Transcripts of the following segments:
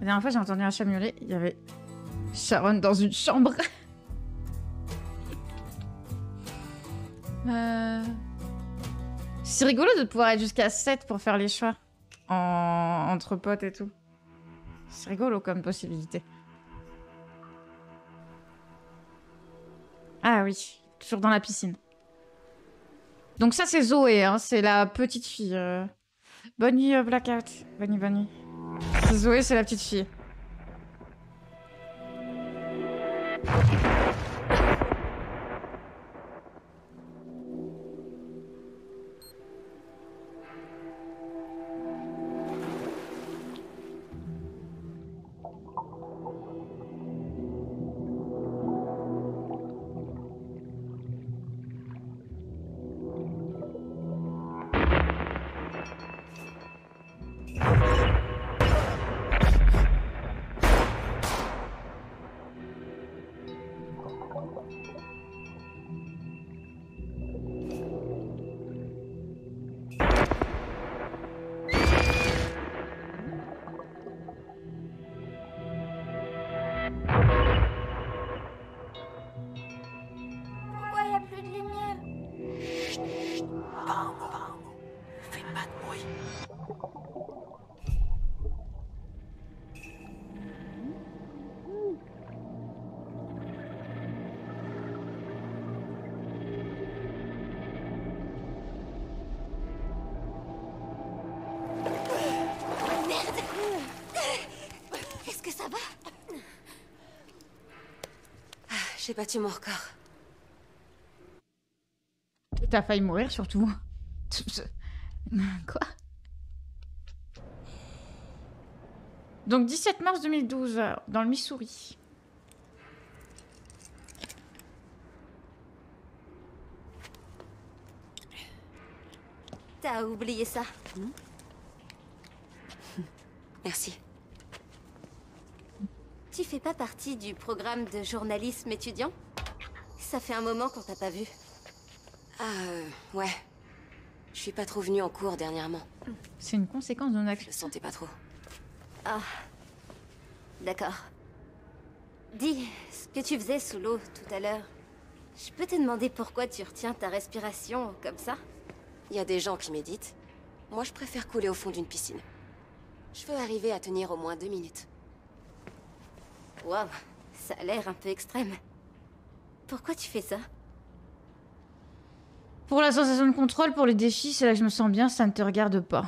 La dernière fois, j'ai entendu un chat miauler. Il y avait Sharon dans une chambre. C'est rigolo de pouvoir être jusqu'à 7 pour faire les choix. Entre potes et tout. C'est rigolo comme possibilité. Ah oui, toujours dans la piscine. Donc ça, c'est Zoé, hein, c'est la petite fille. Bonne nuit, Blackout. Bonne nuit, bonne nuit. C'est Zoé, c'est la petite fille. Pourquoi il n'y a plus de lumière? Chut, pas un mot. Fais pas de bruit. Merde! Est-ce que ça va? J'ai battu mon record. T'as failli mourir, surtout. Quoi? Donc 17 mars 2012, dans le Missouri. T'as oublié ça? Merci. Tu fais pas partie du programme de journalisme étudiant? Ça fait un moment qu'on t'a pas vu. Ouais. Je suis pas trop venue en cours dernièrement. C'est une conséquence de notre Je action. le sentais pas trop. Ah. D'accord. Dis, ce que tu faisais sous l'eau tout à l'heure, je peux te demander pourquoi tu retiens ta respiration comme ça? Il y a des gens qui méditent. Moi, je préfère couler au fond d'une piscine. Je veux arriver à tenir au moins 2 minutes. Waouh, ça a l'air un peu extrême. Pourquoi tu fais ça? Pour la sensation de contrôle, pour le défi, c'est là que je me sens bien, ça ne te regarde pas.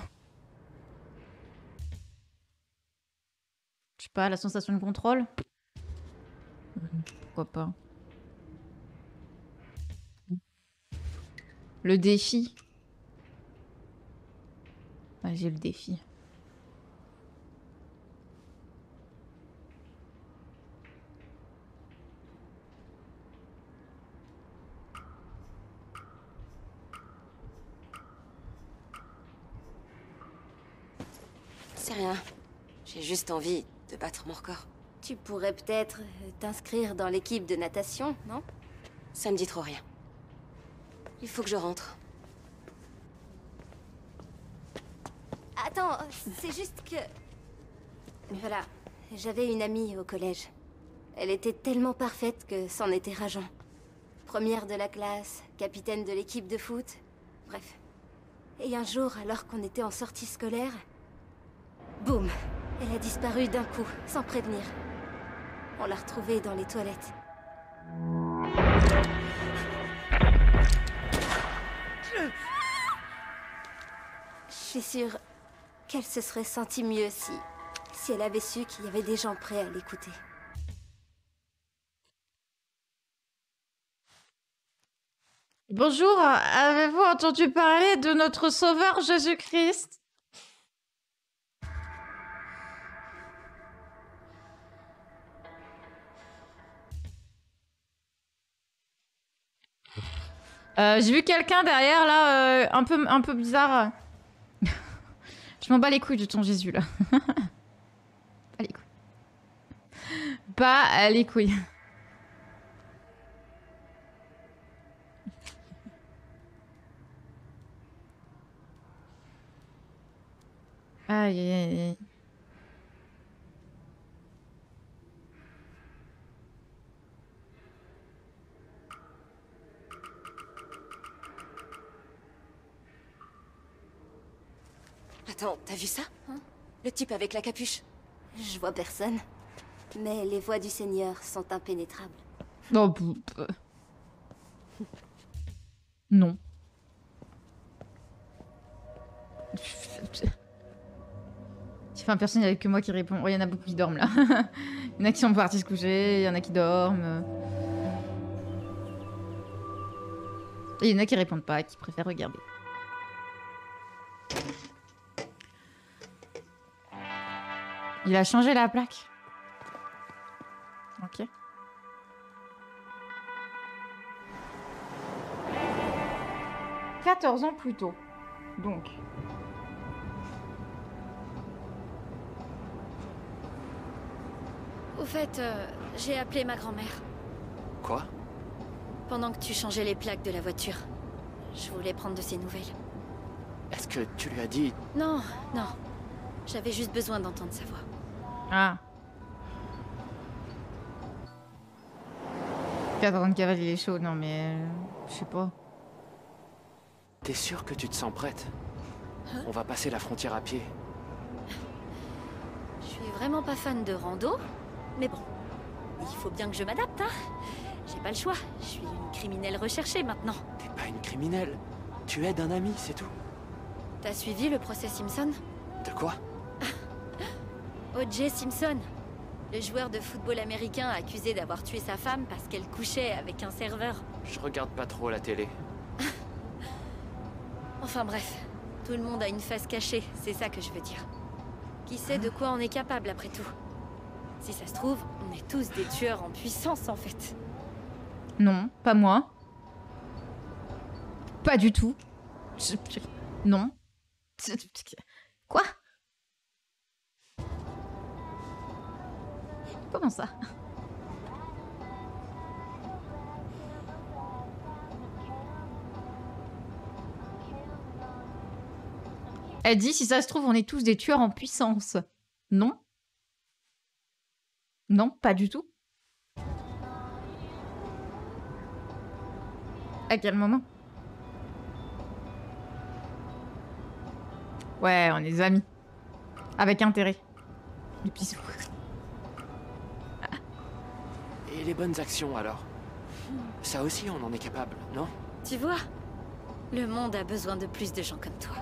Je sais pas, la sensation de contrôle? Pourquoi pas? Le défi. Ah, j'ai le défi. C'est rien. J'ai juste envie de battre mon record. Tu pourrais peut-être t'inscrire dans l'équipe de natation, non? Ça me dit trop rien. Il faut que je rentre. Attends, c'est juste que... Voilà, j'avais une amie au collège. Elle était tellement parfaite que c'en était rageant. Première de la classe, capitaine de l'équipe de foot, bref. Et un jour, alors qu'on était en sortie scolaire... Boum! Elle a disparu d'un coup, sans prévenir. On l'a retrouvée dans les toilettes. Je suis sûre qu'elle se serait sentie mieux si elle avait su qu'il y avait des gens prêts à l'écouter. Bonjour, avez-vous entendu parler de notre sauveur Jésus-Christ? J'ai vu quelqu'un derrière là, un peu bizarre. Je m'en bats les couilles de ton Jésus là. Pas les couilles. Pas les couilles. Aïe aïe aïe. Attends, t'as vu ça? Le type avec la capuche. Je vois personne. Mais les voies du Seigneur sont impénétrables. Non. Non. Tu fais un personnage avec que moi qui répond. Oh, il y en a beaucoup qui dorment là. Il y en a qui sont partis se coucher, il y en a qui dorment. Et il y en a qui répondent pas, qui préfèrent regarder. Il a changé la plaque. Ok. « 14 ans plus tôt. » Donc... Au fait, j'ai appelé ma grand-mère. Quoi? Pendant que tu changeais les plaques de la voiture. Je voulais prendre de ses nouvelles. Est-ce que tu lui as dit... Non, non. J'avais juste besoin d'entendre sa voix. Ah. 14 ans de cavale, il est chaud. Non mais... je sais pas. T'es sûr que tu te sens prête? On va passer la frontière à pied. Je suis vraiment pas fan de rando, mais bon. Il faut bien que je m'adapte, hein. J'ai pas le choix. Je suis une criminelle recherchée maintenant. T'es pas une criminelle. Tu aides un ami, c'est tout. T'as suivi le procès Simpson? De quoi? O.J. Simpson. Le joueur de football américain accusé d'avoir tué sa femme parce qu'elle couchait avec un serveur. Je regarde pas trop la télé. Enfin bref, tout le monde a une face cachée, c'est ça que je veux dire. Qui sait de quoi on est capable après tout? Si ça se trouve, on est tous des tueurs en puissance en fait. Non, pas moi. Pas du tout. Non. Quoi? Comment ça? Elle dit, si ça se trouve, on est tous des tueurs en puissance. Non. Non, pas du tout. À quel moment? Ouais, on est des amis. Avec intérêt. Des bisous. Et les bonnes actions, alors? Ça aussi, on en est capable, non? Tu vois? Le monde a besoin de plus de gens comme toi.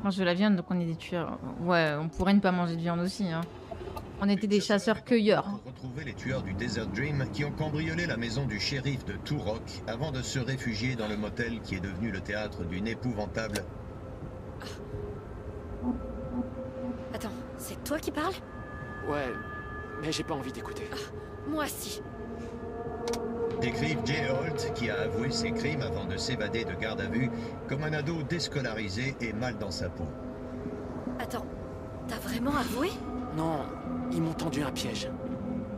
Mange de la viande, donc on est des tueurs. Ouais, on pourrait ne pas manger de viande aussi, hein. On était des chasseurs-cueilleurs. Retrouver les tueurs du Desert Dream qui ont cambriolé la maison du shérif de Turok avant de se réfugier dans le motel qui est devenu le théâtre d'une épouvantable... Attends, c'est toi qui parles? Ouais, mais j'ai pas envie d'écouter. Moi si. Décrivent Jay Holt, qui a avoué ses crimes avant de s'évader de garde à vue, comme un ado déscolarisé et mal dans sa peau. Attends, t'as vraiment avoué? Non, ils m'ont tendu un piège.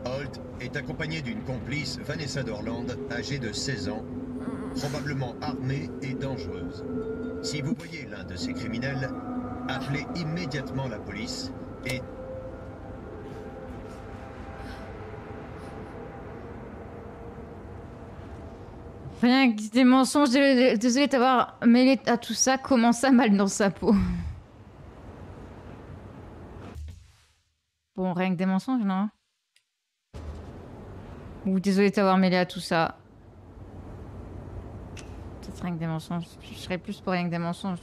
Holt est accompagné d'une complice, Vanessa Dorland, âgée de 16 ans, probablement armée et dangereuse. Si vous voyez l'un de ces criminels, appelez immédiatement la police et... Rien que des mensonges, désolé d'avoir mêlé à tout ça, comment ça mal dans sa peau. Bon, rien que des mensonges, non? Ou désolé d'avoir mêlé à tout ça. Peut-être rien que des mensonges. Je serais plus pour rien que des mensonges.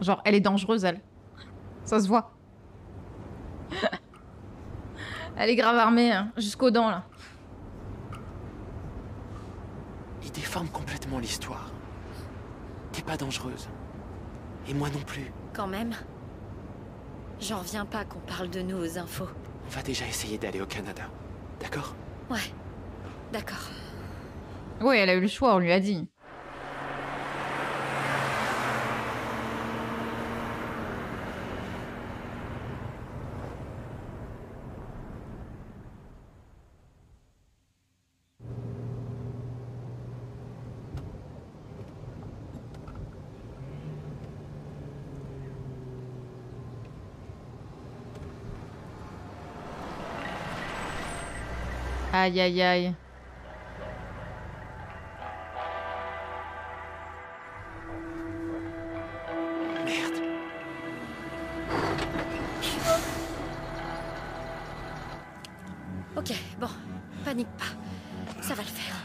Genre, elle est dangereuse, elle. Ça se voit. Elle est grave armée, hein, jusqu'aux dents, là. Ils déforment complètement l'histoire. T'es pas dangereuse. Et moi non plus. Quand même. J'en reviens pas qu'on parle de nous aux infos. On va déjà essayer d'aller au Canada. D'accord? Ouais, d'accord. Ouais, elle a eu le choix, on lui a dit. Aïe aïe aïe. Merde. Ok, bon, panique pas. Ça va le faire.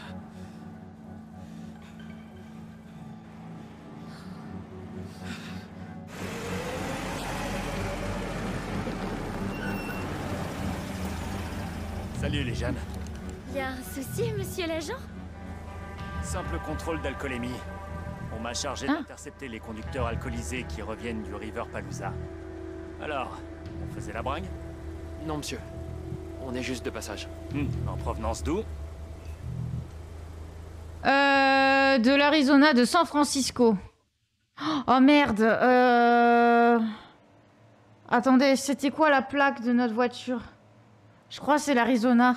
Salut les jeunes. Y a un souci, monsieur l'agent? Simple contrôle d'alcoolémie. On m'a chargé d'intercepter les conducteurs alcoolisés qui reviennent du River Palooza. Alors, on faisait la bringue? Non, monsieur. On est juste de passage. En provenance d'où? De l'Arizona, de San Francisco. Oh merde. Attendez, c'était quoi la plaque de notre voiture? Je crois que c'est l'Arizona.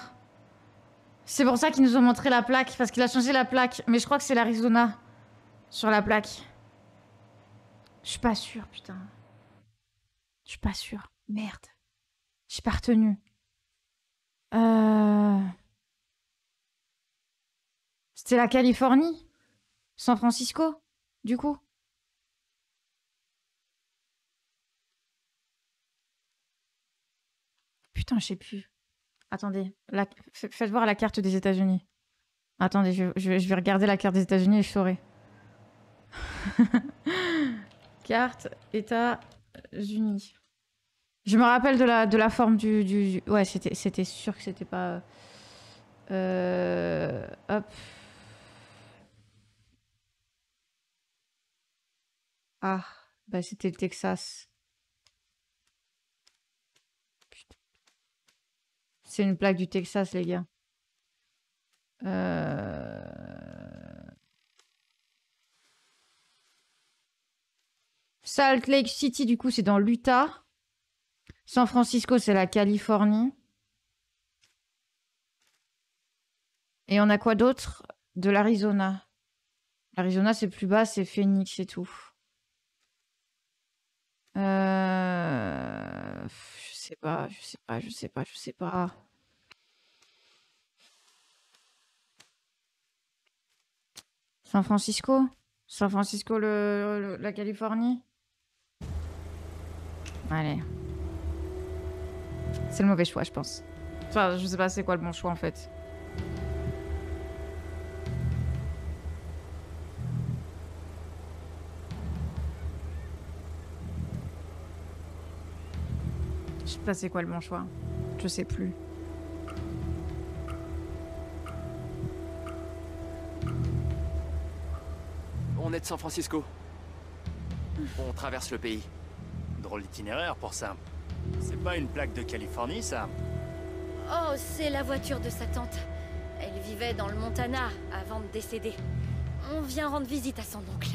C'est pour ça qu'ils nous ont montré la plaque, parce qu'il a changé la plaque. Mais je crois que c'est l'Arizona sur la plaque. Je suis pas sûre, putain. Je suis pas sûre. Merde. J'ai pas retenu. C'était la Californie? San Francisco, du coup? Putain, je sais plus. Attendez, faites voir la carte des États-Unis. Attendez, je vais regarder la carte des États-Unis et je saurai. Carte États-Unis. Je me rappelle de la forme du... Ouais, c'était sûr que c'était pas... Hop. Ah, bah c'était le Texas. C'est une plaque du Texas, les gars. Salt Lake City, du coup, c'est dans l'Utah. San Francisco, c'est la Californie. Et on a quoi d'autre? De l'Arizona. L'Arizona, c'est plus bas, c'est Phoenix et tout. Je sais pas. San Francisco? San Francisco, la Californie? Allez. C'est le mauvais choix, je pense. Enfin, je sais pas c'est quoi le bon choix, en fait. Je sais pas c'est quoi le bon choix. Je sais plus. On est de San Francisco. On traverse le pays. Drôle d'itinéraire pour ça. C'est pas une plaque de Californie, ça? Oh, c'est la voiture de sa tante. Elle vivait dans le Montana avant de décéder. On vient rendre visite à son oncle.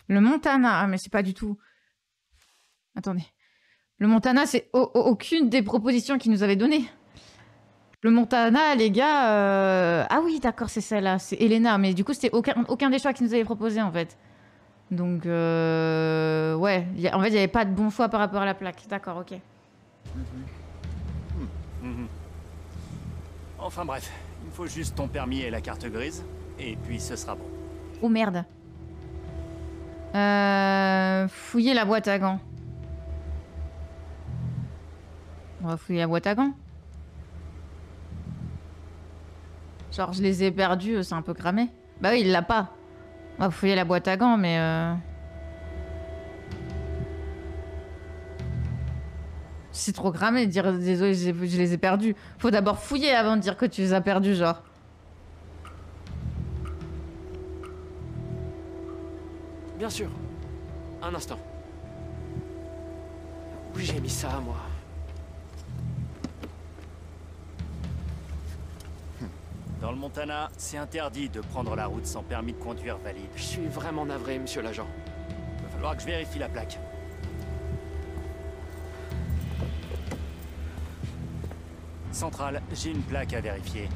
Le Montana? Ah, mais c'est pas du tout... Attendez. Le Montana, c'est aucune des propositions qu'il nous avait données. Le Montana, les gars... Ah oui, d'accord, c'est celle-là. C'est Elena. Mais du coup, c'était aucun des choix qu'ils nous avaient proposés, en fait. Donc, ouais. En fait, il n'y avait pas de bon choix par rapport à la plaque. D'accord, ok. Enfin bref, il me faut juste ton permis et la carte grise. Et puis, ce sera bon. Oh, merde. Fouiller la boîte à gants. On va fouiller la boîte à gants. Genre, je les ai perdus, c'est un peu cramé. Bah oui, il l'a pas. On va fouiller la boîte à gants, mais... C'est trop cramé de dire désolé, je les ai perdus. Faut d'abord fouiller avant de dire que tu les as perdus, genre. Bien sûr. Un instant. Où j'ai mis ça, moi? Dans le Montana, c'est interdit de prendre la route sans permis de conduire valide. Je suis vraiment navré, monsieur l'agent. Il va falloir que je vérifie la plaque. Centrale, j'ai une plaque à vérifier.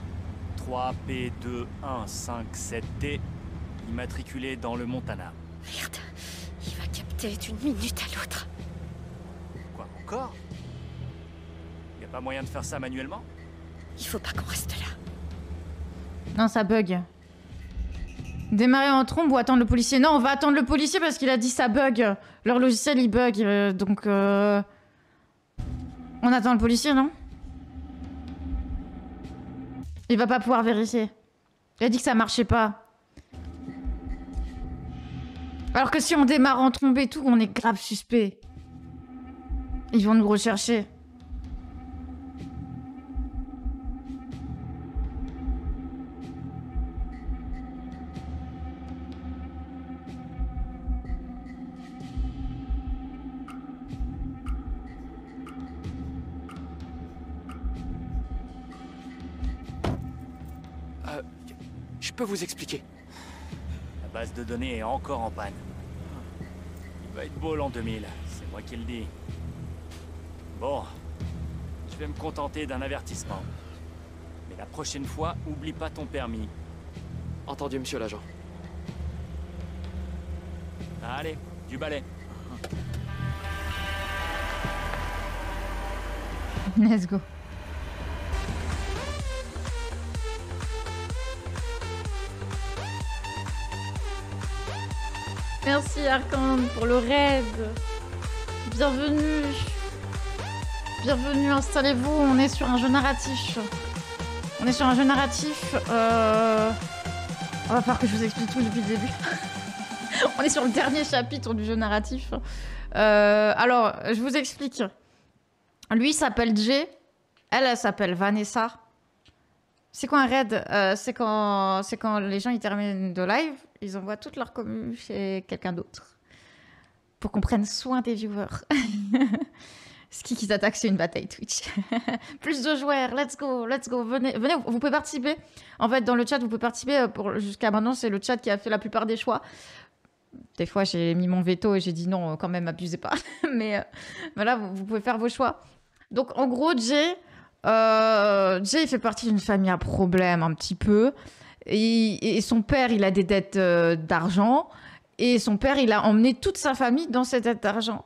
3P2157D, immatriculée dans le Montana. Merde, il va capter d'une minute à l'autre. Quoi, encore? Y a pas moyen de faire ça manuellement? Il faut pas qu'on reste là. Non, ça bug. Démarrer en trombe ou attendre le policier? Non, on va attendre le policier parce qu'il a dit ça bug. Leur logiciel, il bug. Donc... On attend le policier, non? Il va pas pouvoir vérifier. Il a dit que ça marchait pas. Alors que si on démarre en trombe et tout, on est grave suspect. Ils vont nous rechercher. Je peux vous expliquer. La base de données est encore en panne. Il va être beau l'an 2000, c'est moi qui le dis. Bon, je vais me contenter d'un avertissement. Mais la prochaine fois, oublie pas ton permis. Entendu, monsieur l'agent. Allez, du balai. Let's go. Merci Arcande pour le raid. Bienvenue. Bienvenue, installez-vous. On est sur un jeu narratif. On est sur un jeu narratif. On va falloir que je vous explique tout depuis le début. On est sur le dernier chapitre du jeu narratif. Alors, je vous explique. Lui s'appelle Jay. Elle s'appelle Vanessa. C'est quoi un raid? C'est quand les gens ils terminent de live, ils envoient toute leur commu chez quelqu'un d'autre. Pour qu'on prenne soin des viewers. Ce qui s'attaque, c'est une bataille Twitch. Plus de joueurs, let's go, let's go. Venez, vous pouvez participer. En fait, dans le chat, vous pouvez participer. Jusqu'à maintenant, c'est le chat qui a fait la plupart des choix. Des fois, j'ai mis mon veto et j'ai dit non, quand même, abusez pas. Mais voilà, vous pouvez faire vos choix. Donc, en gros, Jay, il fait partie d'une famille à problème un petit peu. Et son père, il a des dettes d'argent. Et son père, il a emmené toute sa famille dans ces dettes d'argent.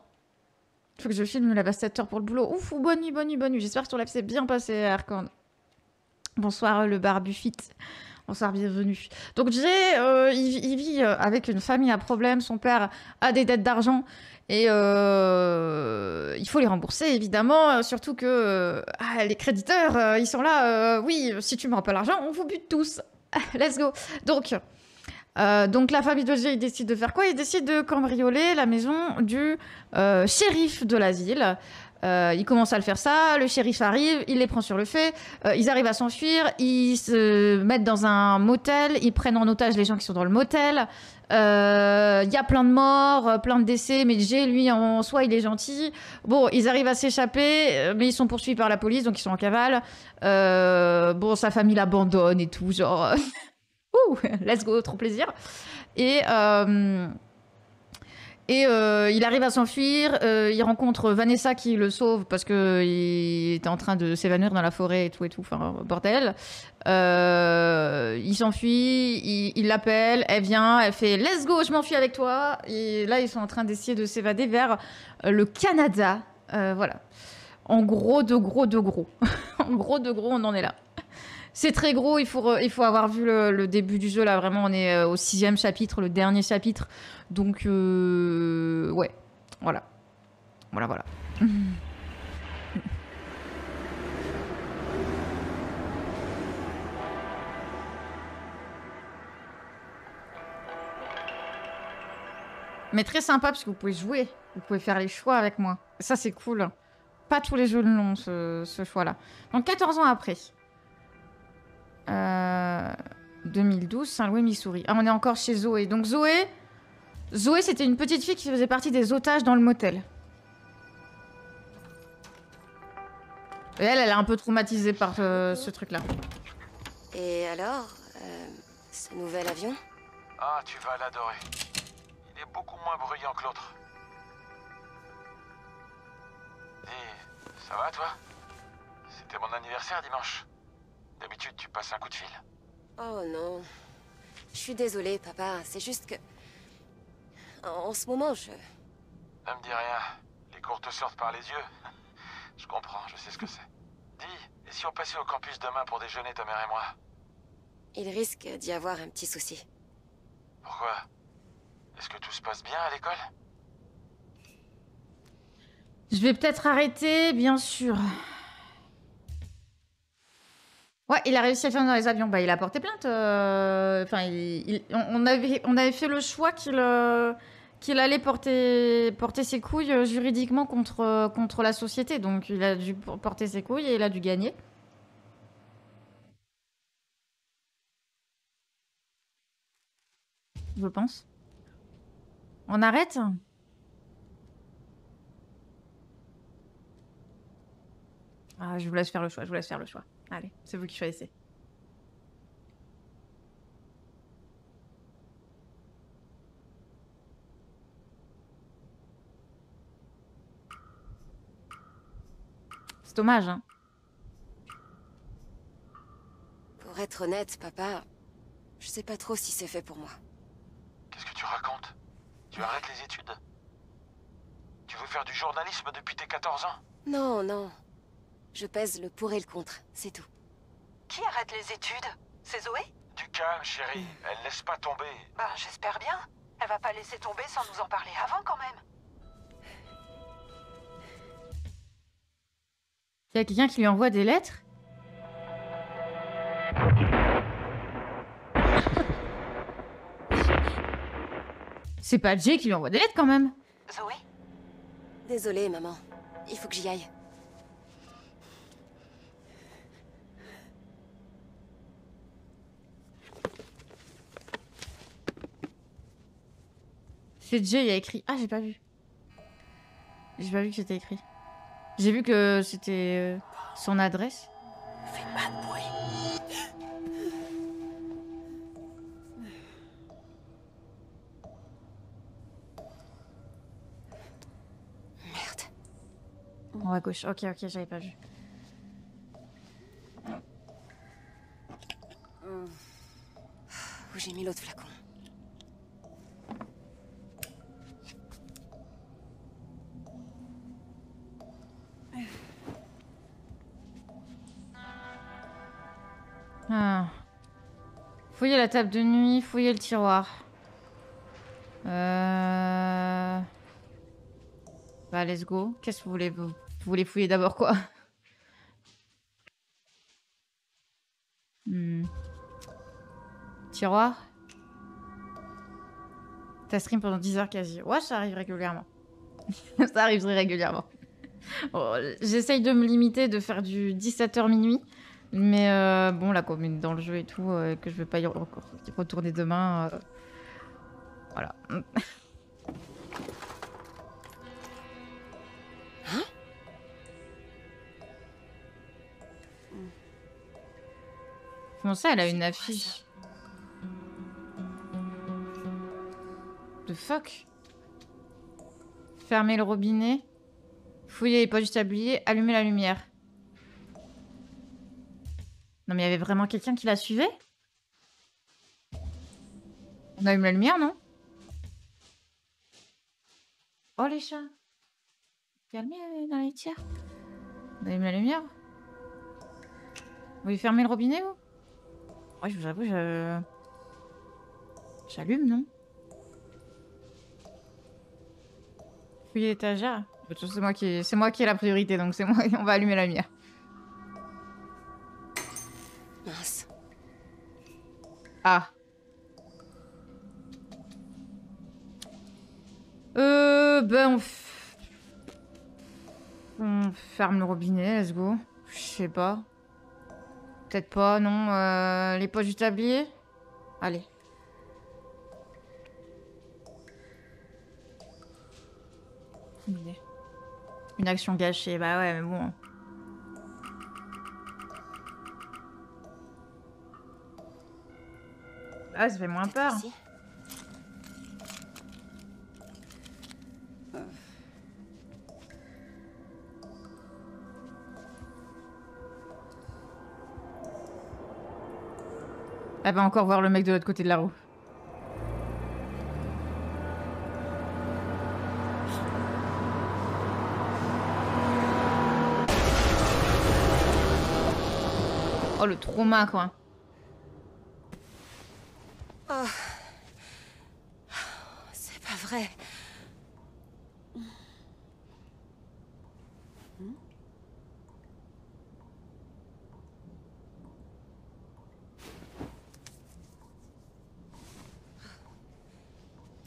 Il faut que je filme la Bastateur pour le boulot. Ouf, bonne nuit, bonne nuit, bonne nuit. J'espère que ton live s'est bien passé, Arcande. Bonsoir, le Barbufit. Bonsoir, bienvenue. Donc Jay, il vit avec une famille à problème. Son père a des dettes d'argent. Et il faut les rembourser, évidemment. Surtout que les créditeurs, ils sont là. Oui, si tu me rends pas l'argent, on vous bute tous. Let's go. Donc la famille de Jay, il décide de faire quoi? Il décide de cambrioler la maison du shérif de la ville. Il commence à le faire ça, le shérif arrive, il les prend sur le fait, ils arrivent à s'enfuir, ils se mettent dans un motel, ils prennent en otage les gens qui sont dans le motel. Il y a plein de morts, plein de décès, mais Jay, lui, en soi, il est gentil. Bon, ils arrivent à s'échapper, mais ils sont poursuivis par la police, donc ils sont en cavale. Bon, sa famille l'abandonne et tout, genre... Ouh, let's go, trop plaisir. Et il arrive à s'enfuir, il rencontre Vanessa qui le sauve parce qu'il était en train de s'évanouir dans la forêt et tout, enfin, bordel. Il s'enfuit, il l'appelle, elle vient, elle fait « Let's go, je m'enfuis avec toi !» Et là, ils sont en train d'essayer de s'évader vers le Canada. Voilà. En gros, de gros. En gros, on en est là. C'est très gros, il faut avoir vu le début du jeu, là, vraiment, on est au 6e chapitre, le dernier chapitre. Donc, ouais, voilà. Voilà. Mais très sympa, parce que vous pouvez jouer, vous pouvez faire les choix avec moi. Ça, c'est cool. Pas tous les jeux l'ont, ce choix-là. Donc, 14 ans après. 2012, Saint-Louis, Missouri. Ah, on est encore chez Zoé. Donc Zoé, c'était une petite fille qui faisait partie des otages dans le motel. Et elle est un peu traumatisée par ce truc-là. Et alors, ce nouvel avion? Ah, tu vas l'adorer. Il est beaucoup moins bruyant que l'autre. Dis, ça va toi? C'était mon anniversaire dimanche. D'habitude, tu passes un coup de fil. Oh non. Je suis désolée, papa. C'est juste que... En ce moment, je... Ne me dis rien. Les cours te sortent par les yeux. Je comprends, je sais ce que c'est. Dis, et si on passait au campus demain pour déjeuner, ta mère et moi? Il risque d'y avoir un petit souci. Pourquoi? Est-ce que tout se passe bien à l'école? Je vais peut-être arrêter, bien sûr. Ouais, il a réussi à faire dans les avions. Bah, il a porté plainte. Enfin, on avait fait le choix qu'il allait porter ses couilles juridiquement contre la société. Donc, il a dû porter ses couilles et il a dû gagner. Je pense. On arrête? Ah, je vous laisse faire le choix, je vous laisse faire le choix. Allez, c'est vous qui choisissez. C'est dommage, hein. Pour être honnête, papa, je sais pas trop si c'est fait pour moi. Qu'est-ce que tu racontes? Tu arrêtes les études? Tu veux faire du journalisme depuis tes 14 ans? Non, non. Je pèse le pour et le contre, c'est tout. Qui arrête les études? C'est Zoé? Du calme, chérie. Elle laisse pas tomber. Ben, j'espère bien. Elle va pas laisser tomber sans nous en parler avant, quand même. Il y a quelqu'un qui lui envoie des lettres? C'est pas Jay qui lui envoie des lettres, quand même. Zoé? Désolée, maman. Il faut que j'y aille. C'est Jay, il a écrit. Ah, j'ai pas vu. J'ai pas vu que c'était écrit. J'ai vu que c'était son adresse. Fais pas de bruit. Merde. En haut à gauche. Ok, ok, j'avais pas vu. Où j'ai mis l'autre flacon? Ah. Fouillez la table de nuit, fouillez le tiroir. Bah, let's go. Qu'est-ce que vous voulez? Vous voulez fouiller d'abord quoi? Tiroir. T'as stream pendant 10 heures quasi. Ouais, ça arrive régulièrement. Ça arrive très régulièrement. Bon, j'essaye de me limiter, de faire du 17h minuit. Mais bon, là, comme on est dans le jeu et tout, que je vais pas y retourner demain. Voilà. Hein? Comment ça, elle a une affiche? The fuck? Fermez le robinet. Fouillez les poches du tablier. Allumez la lumière. Non mais il y avait vraiment quelqu'un qui la suivait? On allume la lumière, non? Oh les chats. Calmez dans les tiers. On allume la lumière? Vous voulez fermer le robinet, vous? Ouais, je vous avoue, j'allume, non? Fouiller l'étagère. C'est moi qui ai la priorité, donc c'est moi. On va allumer la lumière. Mince. Ah. Ben on ferme le robinet, let's go. Je sais pas. Peut-être pas, non. Les poches du tablier. Allez. Une action gâchée, bah ouais, mais bon. Ah, ça fait moins peur. Ici. Elle va encore voir le mec de l'autre côté de la roue. Oh, le trauma, quoi. Oh. vrai.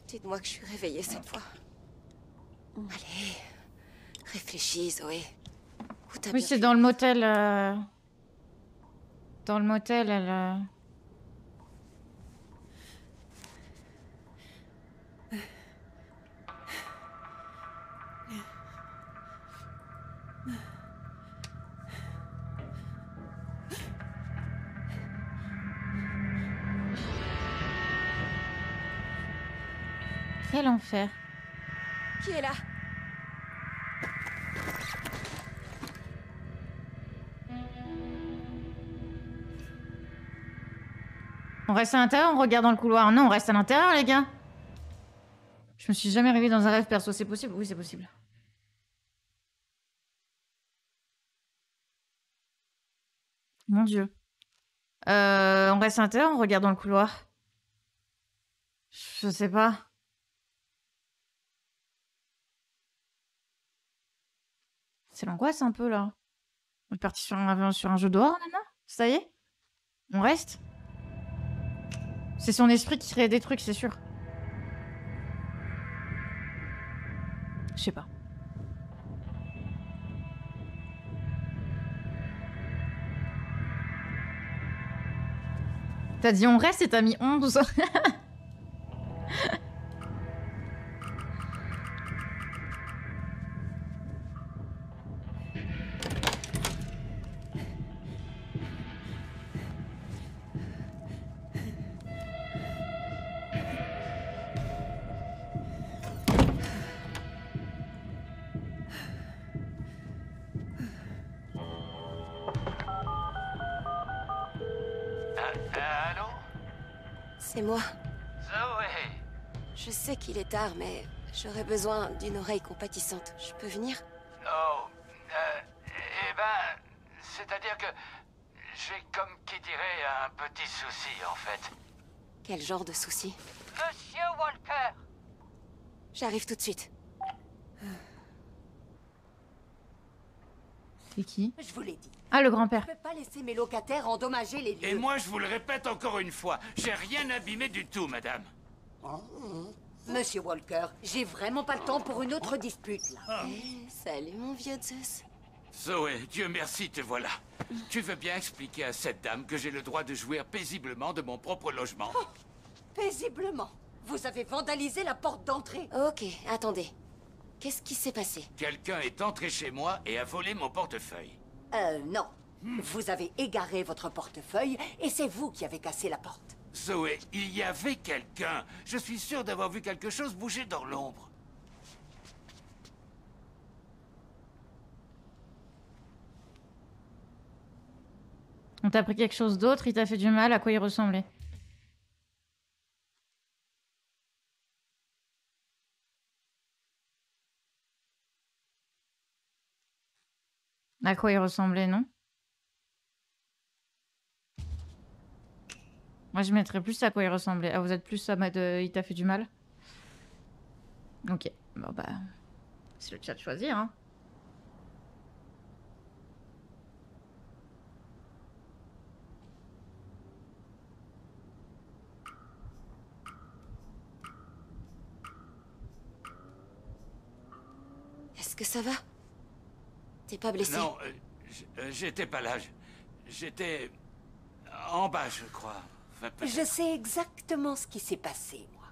Dites-moi que je suis réveillée cette fois. Allez, réfléchis, Zoé. Où t'as Oui, bien c'est fait dans le motel. Dans le motel, elle. Quel enfer. Qui est là? On reste à l'intérieur, on regarde dans le couloir. Non, on reste à l'intérieur, les gars. Je me suis jamais réveillée dans un rêve perso, c'est possible? Oui, c'est possible. Mon Dieu. On reste à l'intérieur, on regarde dans le couloir. Je sais pas. C'est l'angoisse un peu, là. On est parti sur un jeu dehors, nana? Ça y est? On reste? C'est son esprit qui crée des trucs, c'est sûr. Je sais pas. T'as dit on reste et t'as mis 11. Allô? C'est moi. Zoé! Je sais qu'il est tard, mais j'aurais besoin d'une oreille compatissante. Je peux venir? Oh, eh ben, c'est-à-dire que j'ai comme qui dirait un petit souci en fait. Quel genre de souci? Monsieur Walker! J'arrive tout de suite. C'est qui? Je vous l'ai dit. Ah, le grand-père. Je peux pas laisser mes locataires endommager les lieux. Et moi, je vous le répète encore une fois, j'ai rien abîmé du tout, madame. Monsieur Walker, j'ai vraiment pas le temps pour une autre dispute, là. Salut, mon vieux Zeus. Zoé, Dieu merci, te voilà. Tu veux bien expliquer à cette dame que j'ai le droit de jouir paisiblement de mon propre logement? Paisiblement. Vous avez vandalisé la porte d'entrée. Ok, attendez. Qu'est-ce qui s'est passé? Quelqu'un est entré chez moi et a volé mon portefeuille. Non. Vous avez égaré votre portefeuille et c'est vous qui avez cassé la porte. Zoé, il y avait quelqu'un. Je suis sûr d'avoir vu quelque chose bouger dans l'ombre. On t'a pris quelque chose d'autre, il t'a fait du mal, à quoi il ressemblait? À quoi il ressemblait, non? Moi, je mettrais plus à quoi il ressemblait. Ah, vous êtes plus à mode il t'a fait du mal? Ok. Bon, bah... c'est le chat de choisir, hein. Est-ce que ça va? T'es pas blessé? Non, j'étais pas là. J'étais en bas, je crois. Enfin, Je sais exactement ce qui s'est passé, moi.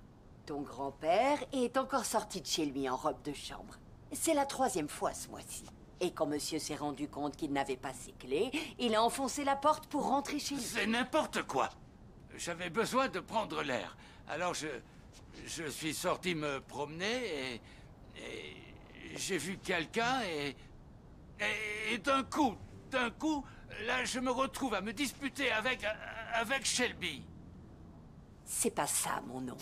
Ton grand-père est encore sorti de chez lui en robe de chambre. C'est la 3e fois ce mois-ci. Et quand monsieur s'est rendu compte qu'il n'avait pas ses clés, il a enfoncé la porte pour rentrer chez lui. C'est n'importe quoi. J'avais besoin de prendre l'air. Alors je suis sorti me promener et j'ai vu quelqu'un et d'un coup, là je me retrouve à me disputer avec Shelby. C'est pas ça, mon nom.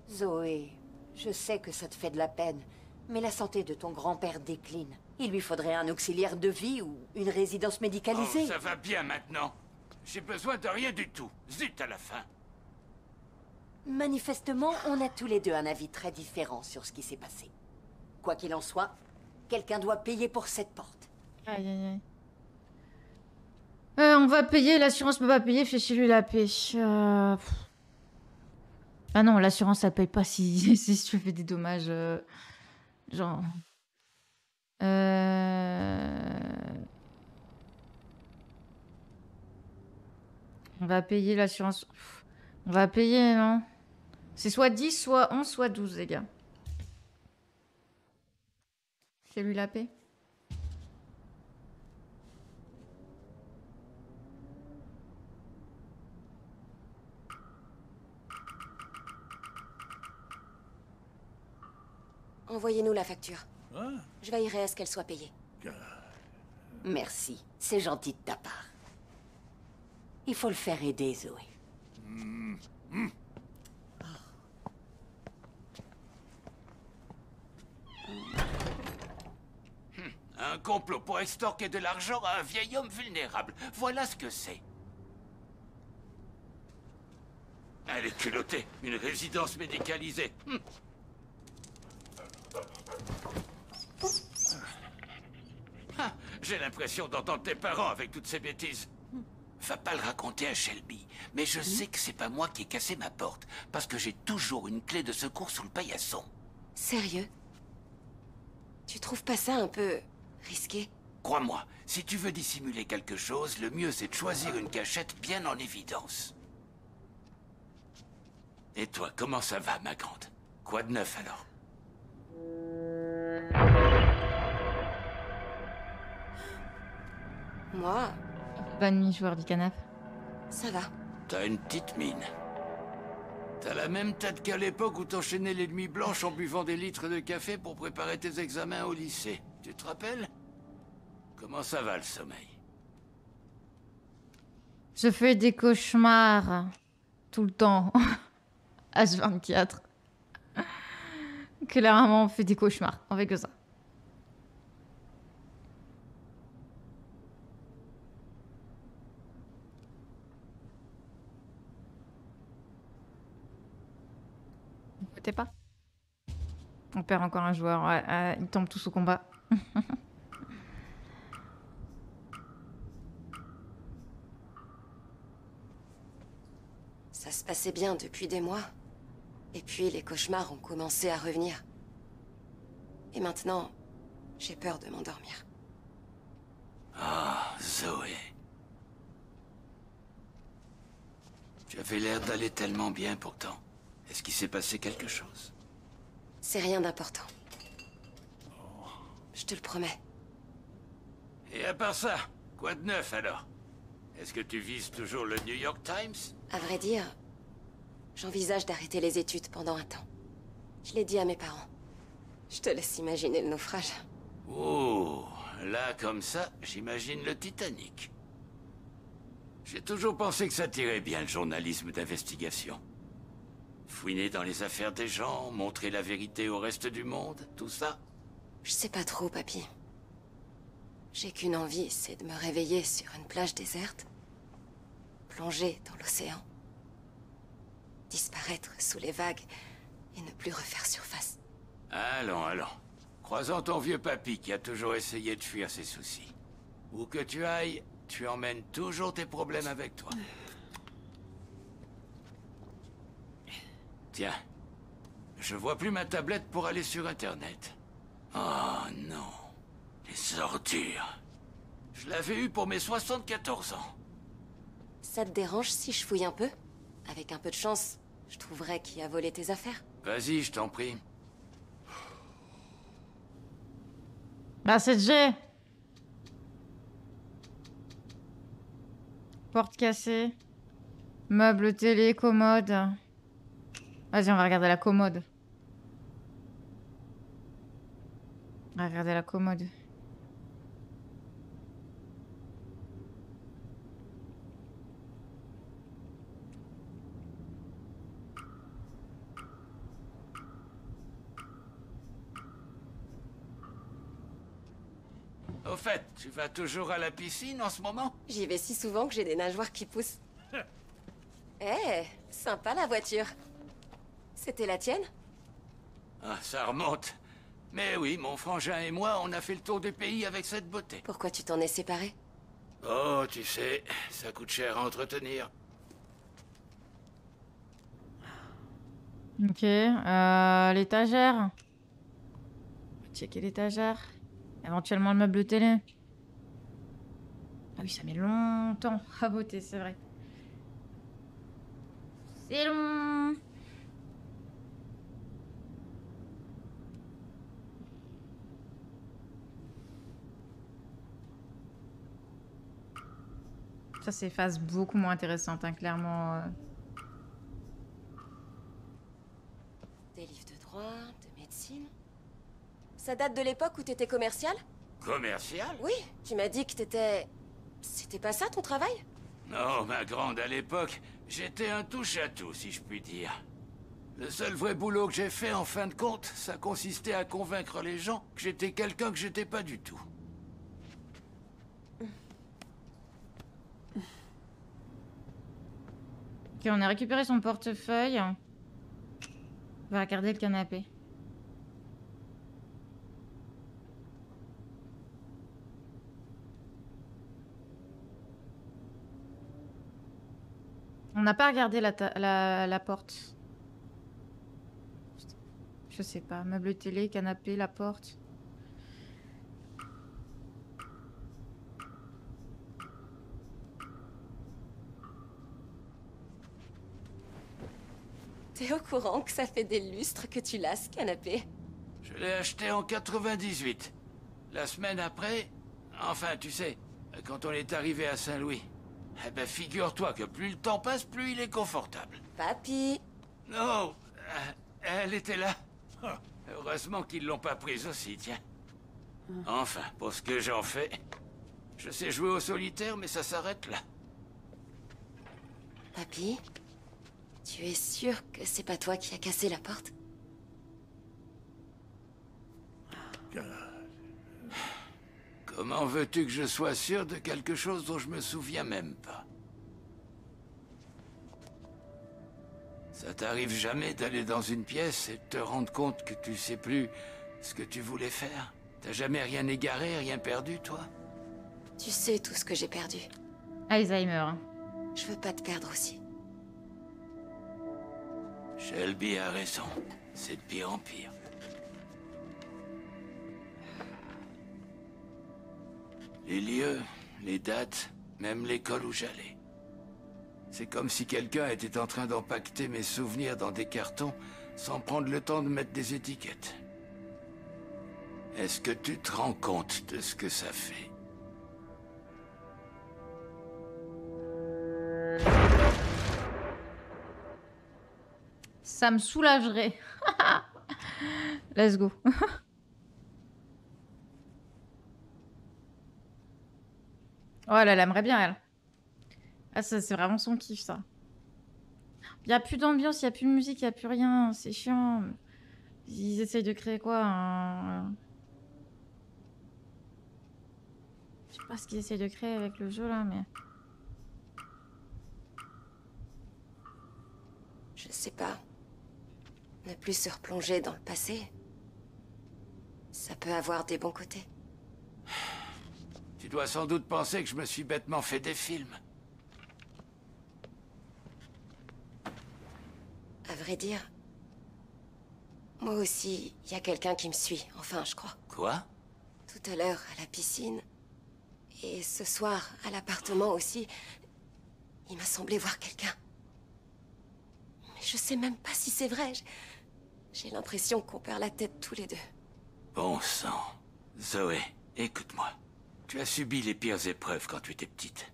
Zoé, je sais que ça te fait de la peine, mais la santé de ton grand-père décline. Il lui faudrait un auxiliaire de vie ou une résidence médicalisée. Oh, ça va bien maintenant. J'ai besoin de rien du tout. Zut à la fin. Manifestement, on a tous les deux un avis très différent sur ce qui s'est passé. Quoi qu'il en soit, quelqu'un doit payer pour cette porte. Aïe, aïe, aïe. On va payer, l'assurance peut pas payer, fait chez lui la paix. Ah non, l'assurance elle paye pas si, si tu fais des dommages. Genre. On va payer l'assurance. On va payer, non? C'est soit 10, soit 11, soit 12, les gars. Fais lui la paix. Envoyez-nous la facture. Ah. Je veillerai à ce qu'elle soit payée. Merci, c'est gentil de ta part. Il faut le faire aider, Zoé. Un complot pour extorquer de l'argent à un vieil homme vulnérable. Voilà ce que c'est. Elle est culottée. Une résidence médicalisée. Ah, j'ai l'impression d'entendre tes parents avec toutes ces bêtises. Va pas le raconter à Shelby, mais je sais que c'est pas moi qui ai cassé ma porte, parce que j'ai toujours une clé de secours sous le paillasson. Sérieux? Tu trouves pas ça un peu risqué? Crois-moi, si tu veux dissimuler quelque chose, le mieux c'est de choisir une cachette bien en évidence. Et toi, comment ça va, ma grande? Quoi de neuf alors? Moi, Bonne nuit, joueur du canapé. ça va. T'as une petite mine. T'as la même tête qu'à l'époque où t'enchaînais les nuits blanches en buvant des litres de café pour préparer tes examens au lycée. Tu te rappelles? Comment ça va le sommeil? Je fais des cauchemars. Tout le temps. H24. Clairement, on fait des cauchemars. On fait que ça. Vous écoutez pas? On perd encore un joueur. Ouais, ils tombent tous au combat. Ça se passait bien depuis des mois. Et puis les cauchemars ont commencé à revenir. Et maintenant, j'ai peur de m'endormir. Ah, Zoé. Tu avais l'air d'aller tellement bien pourtant. Est-ce qu'il s'est passé quelque chose? C'est rien d'important. Je te le promets. Et à part ça, quoi de neuf alors? Est-ce que tu vises toujours le New York Times? À vrai dire, j'envisage d'arrêter les études pendant un temps. Je l'ai dit à mes parents. Je te laisse imaginer le naufrage. Oh, là comme ça, j'imagine le Titanic. J'ai toujours pensé que ça tirait bien le journalisme d'investigation. Fouiner dans les affaires des gens, montrer la vérité au reste du monde, tout ça. Je sais pas trop, papy. J'ai qu'une envie, c'est de me réveiller sur une plage déserte, plonger dans l'océan, disparaître sous les vagues et ne plus refaire surface. Allons, allons. Croisons ton vieux papy qui a toujours essayé de fuir ses soucis. Où que tu ailles, tu emmènes toujours tes problèmes avec toi. Tiens, je vois plus ma tablette pour aller sur Internet. Oh non, les ordures. Je l'avais eu pour mes 74 ans. Ça te dérange si je fouille un peu? Avec un peu de chance, je trouverai qui a volé tes affaires. Vas-y, je t'en prie. Bah, c'est G. Porte cassée. Meuble télé, commode. Vas-y, on va regarder la commode. On va regarder la commode. Au fait, tu vas toujours à la piscine en ce moment? J'y vais si souvent que j'ai des nageoires qui poussent. Eh, sympa la voiture. C'était la tienne? Ah, ça remonte. Mais oui, mon frangin et moi, on a fait le tour du pays avec cette beauté. Pourquoi tu t'en es séparé? Oh, tu sais, ça coûte cher à entretenir. Ok, l'étagère. Checker l'étagère. Éventuellement le meuble télé. Ah oui, ça met longtemps à voter, c'est vrai. C'est long. Ça, c'est phase beaucoup moins intéressante, hein, clairement. Des livres de droit, de médecine. Ça date de l'époque où t'étais commercial? Commercial? Oui, tu m'as dit que t'étais... C'était pas ça ton travail? Non, ma grande, à l'époque, j'étais un touche-à-tout, si je puis dire. Le seul vrai boulot que j'ai fait, en fin de compte, ça consistait à convaincre les gens que j'étais quelqu'un que j'étais pas du tout. Ok, on a récupéré son portefeuille. On va regarder le canapé. On n'a pas regardé la porte. Je sais pas. Meuble télé, canapé, la porte. T'es au courant que ça fait des lustres que tu l'as, ce canapé? Je l'ai acheté en 98. La semaine après... Enfin, tu sais, quand on est arrivé à Saint-Louis. Eh ben, figure-toi que plus le temps passe, plus il est confortable. Papy! Non, elle était là. Oh, heureusement qu'ils l'ont pas prise aussi, tiens. Enfin, pour ce que j'en fais... Je sais jouer au solitaire, mais ça s'arrête là. Papy? Tu es sûr que c'est pas toi qui as cassé la porte? Comment veux-tu que je sois sûr de quelque chose dont je me souviens même pas? Ça t'arrive jamais d'aller dans une pièce et de te rendre compte que tu sais plus ce que tu voulais faire? T'as jamais rien égaré, rien perdu, toi? Tu sais tout ce que j'ai perdu. Alzheimer. Hein. Je veux pas te perdre aussi. Shelby a raison. C'est de pire en pire. Les lieux, les dates, même l'école où j'allais. C'est comme si quelqu'un était en train d'empaqueter mes souvenirs dans des cartons sans prendre le temps de mettre des étiquettes. Est-ce que tu te rends compte de ce que ça fait? Ça me soulagerait. Let's go. Oh, elle aimerait bien, elle. Ah, ça, c'est vraiment son kiff, ça. Il n'y a plus d'ambiance, il n'y a plus de musique, il n'y a plus rien. C'est chiant. Ils essayent de créer quoi Je sais pas ce qu'ils essayent de créer avec le jeu, là, mais... Je sais pas. Ne plus se replonger dans le passé. Ça peut avoir des bons côtés. Tu dois sans doute penser que je me suis bêtement fait des films. À vrai dire... Moi aussi, il y a quelqu'un qui me suit. Enfin, je crois. Quoi? Tout à l'heure, à la piscine. Et ce soir, à l'appartement aussi. Il m'a semblé voir quelqu'un. Mais je sais même pas si c'est vrai. J'ai l'impression qu'on perd la tête tous les deux. Bon sang. Zoé, écoute-moi. Tu as subi les pires épreuves quand tu étais petite.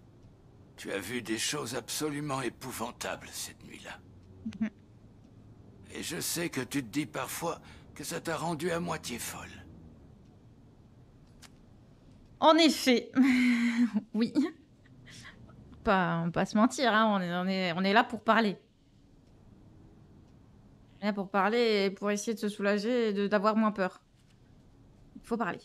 Tu as vu des choses absolument épouvantables cette nuit-là. Et je sais que tu te dis parfois que ça t'a rendu à moitié folle. En effet. Oui. Pas se mentir, hein. On est là pour parler. On est là pour parler et pour essayer de se soulager et d'avoir moins peur. Il faut parler.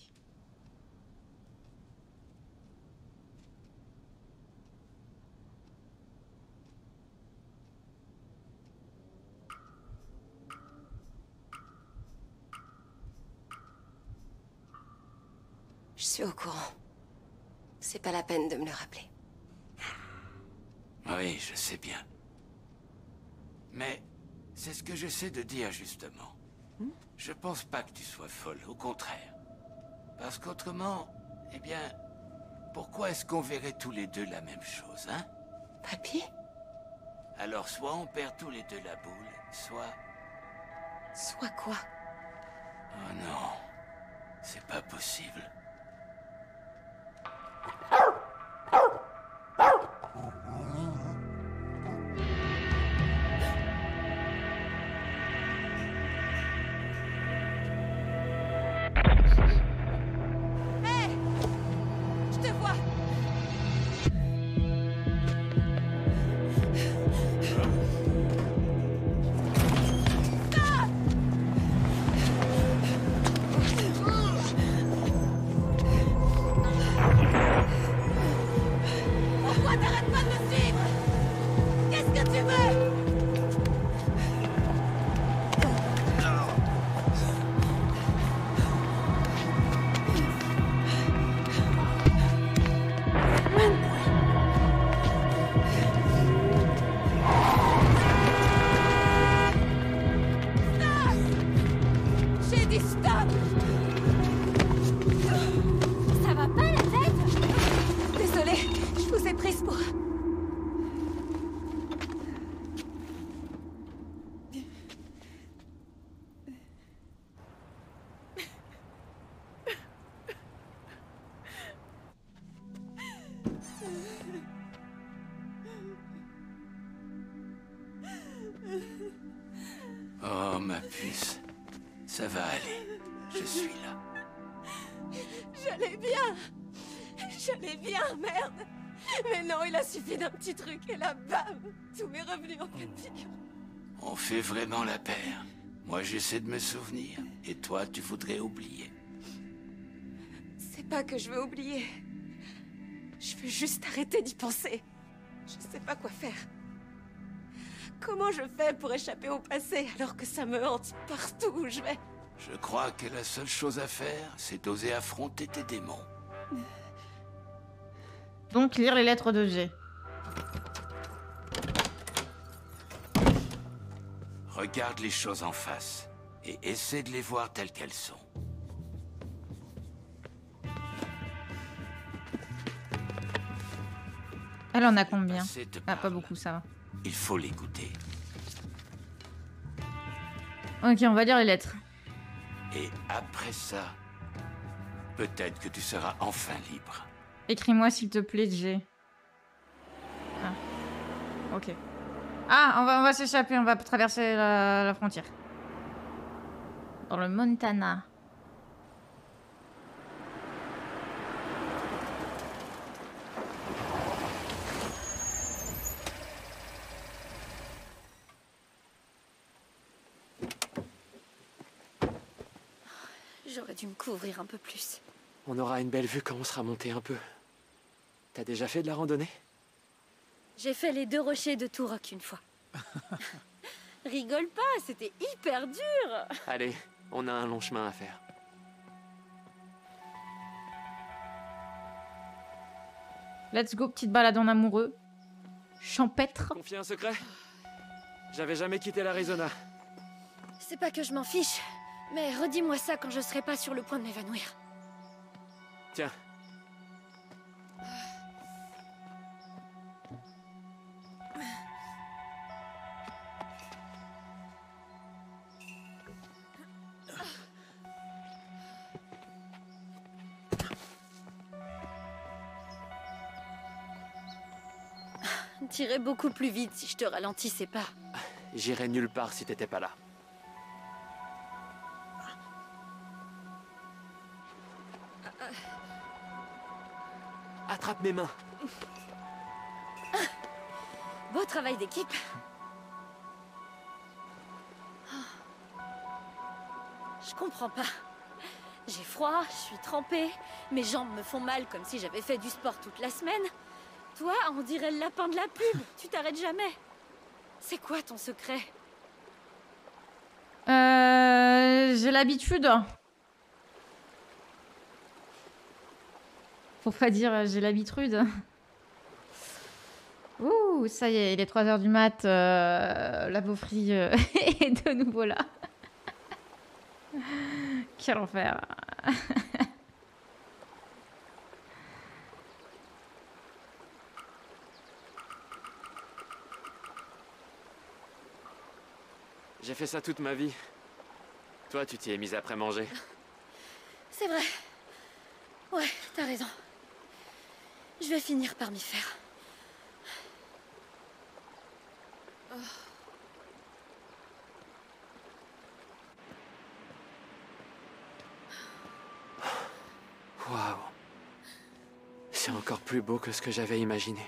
suis au courant. C'est pas la peine de me le rappeler. Oui, je sais bien. Mais c'est ce que j'essaie de dire, justement. Je pense pas que tu sois folle, au contraire. Parce qu'autrement, eh bien, pourquoi est-ce qu'on verrait tous les deux la même chose, hein? Papy? Alors soit on perd tous les deux la boule, soit... Soit quoi? Oh non, c'est pas possible. Je te vois! Pourquoi t'arrêtes pas de me suivre? Qu'est-ce que tu veux? J'ai dit stop! Ça va pas la tête? Désolée, je vous ai prise pour... Oh, ma puce. Ça va aller. Je suis là. J'allais bien! J'allais bien, merde! Mais non, il a suffi d'un petit truc et là, bam! Tout m'est revenu en pleine figure. On fait vraiment la paire. Moi, j'essaie de me souvenir. Et toi, tu voudrais oublier. C'est pas que je veux oublier. Je veux juste arrêter d'y penser. Je sais pas quoi faire. Comment je fais pour échapper au passé alors que ça me hante partout où je vais? Je crois que la seule chose à faire, c'est d'oser affronter tes démons. Donc lire les lettres de G. Regarde les choses en face et essaie de les voir telles qu'elles sont. Elle en a combien? Passé te Ah, pas parle. beaucoup, ça va. Il faut l'écouter. Ok, on va lire les lettres. Et après ça, peut-être que tu seras enfin libre. Écris-moi s'il te plaît, G. Ah. Ok. Ah, on va s'échapper, on va traverser la frontière. Dans le Montana. J'aurais dû me couvrir un peu plus. On aura une belle vue quand on sera monté un peu. T'as déjà fait de la randonnée? J'ai fait les 2 rochers de Turok une fois. Rigole pas, c'était hyper dur. Allez, on a un long chemin à faire. Let's go, petite balade en amoureux. Champêtre. Confier un secret? J'avais jamais quitté l'Arizona. C'est pas que je m'en fiche, mais redis-moi ça quand je serai pas sur le point de m'évanouir. Tiens. T'irais beaucoup plus vite si je te ralentissais pas. J'irais nulle part si t'étais pas là. Attrape mes mains. Beau travail d'équipe. Je comprends pas. J'ai froid, je suis trempée, mes jambes me font mal comme si j'avais fait du sport toute la semaine. Toi, on dirait le lapin de la pub, tu t'arrêtes jamais. C'est quoi ton secret? J'ai l'habitude. Pour pas dire j'ai l'habitude. Ouh, ça y est, il est 3h du mat. La beaufrie est de nouveau là. Quel enfer. J'ai fait ça toute ma vie. Toi, tu t'y es mise après manger. C'est vrai. Ouais, t'as raison. Je vais finir par m'y faire. Waouh. C'est encore plus beau que ce que j'avais imaginé.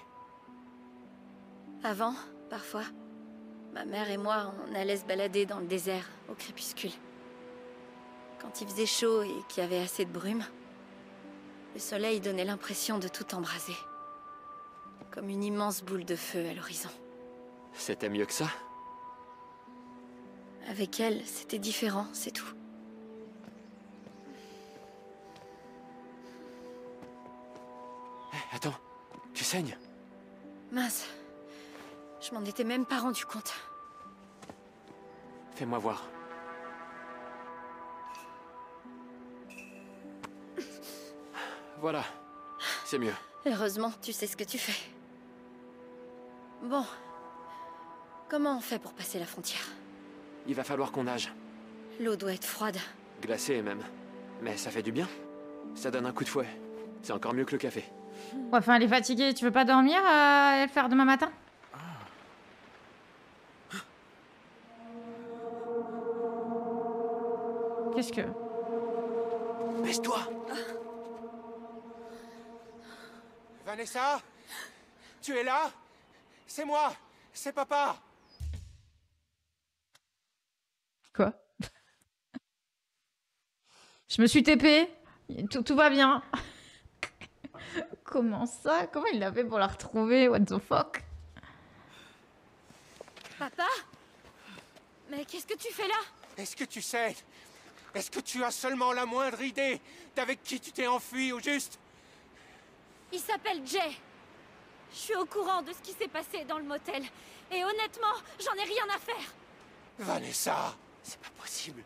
Avant, parfois, ma mère et moi, on allait se balader dans le désert, au crépuscule. Quand il faisait chaud et qu'il y avait assez de brume, le soleil donnait l'impression de tout embraser. Comme une immense boule de feu à l'horizon. C'était mieux que ça? Avec elle, c'était différent, c'est tout. Hé, attends, tu saignes? Mince, je m'en étais même pas rendu compte. Fais-moi voir. Voilà, c'est mieux. Heureusement, tu sais ce que tu fais. Bon, comment on fait pour passer la frontière? Il va falloir qu'on nage. L'eau doit être froide. Glacée même. Mais ça fait du bien. Ça donne un coup de fouet. C'est encore mieux que le café. Ouais, enfin, elle est fatiguée. Tu veux pas dormir et le faire demain matin? Qu'est-ce que... Baisse-toi. Vanessa? Tu es là? C'est moi. C'est papa. Quoi? Je me suis TP. Tout va bien. Comment ça? Comment il l'a fait pour la retrouver? What the fuck? Papa? Mais qu'est-ce que tu fais là? Est-ce que tu sais? Est-ce que tu as seulement la moindre idée d'avec qui tu t'es enfui au juste? Il s'appelle Jay. Je suis au courant de ce qui s'est passé dans le motel. Et honnêtement, j'en ai rien à faire. Vanessa! C'est pas possible.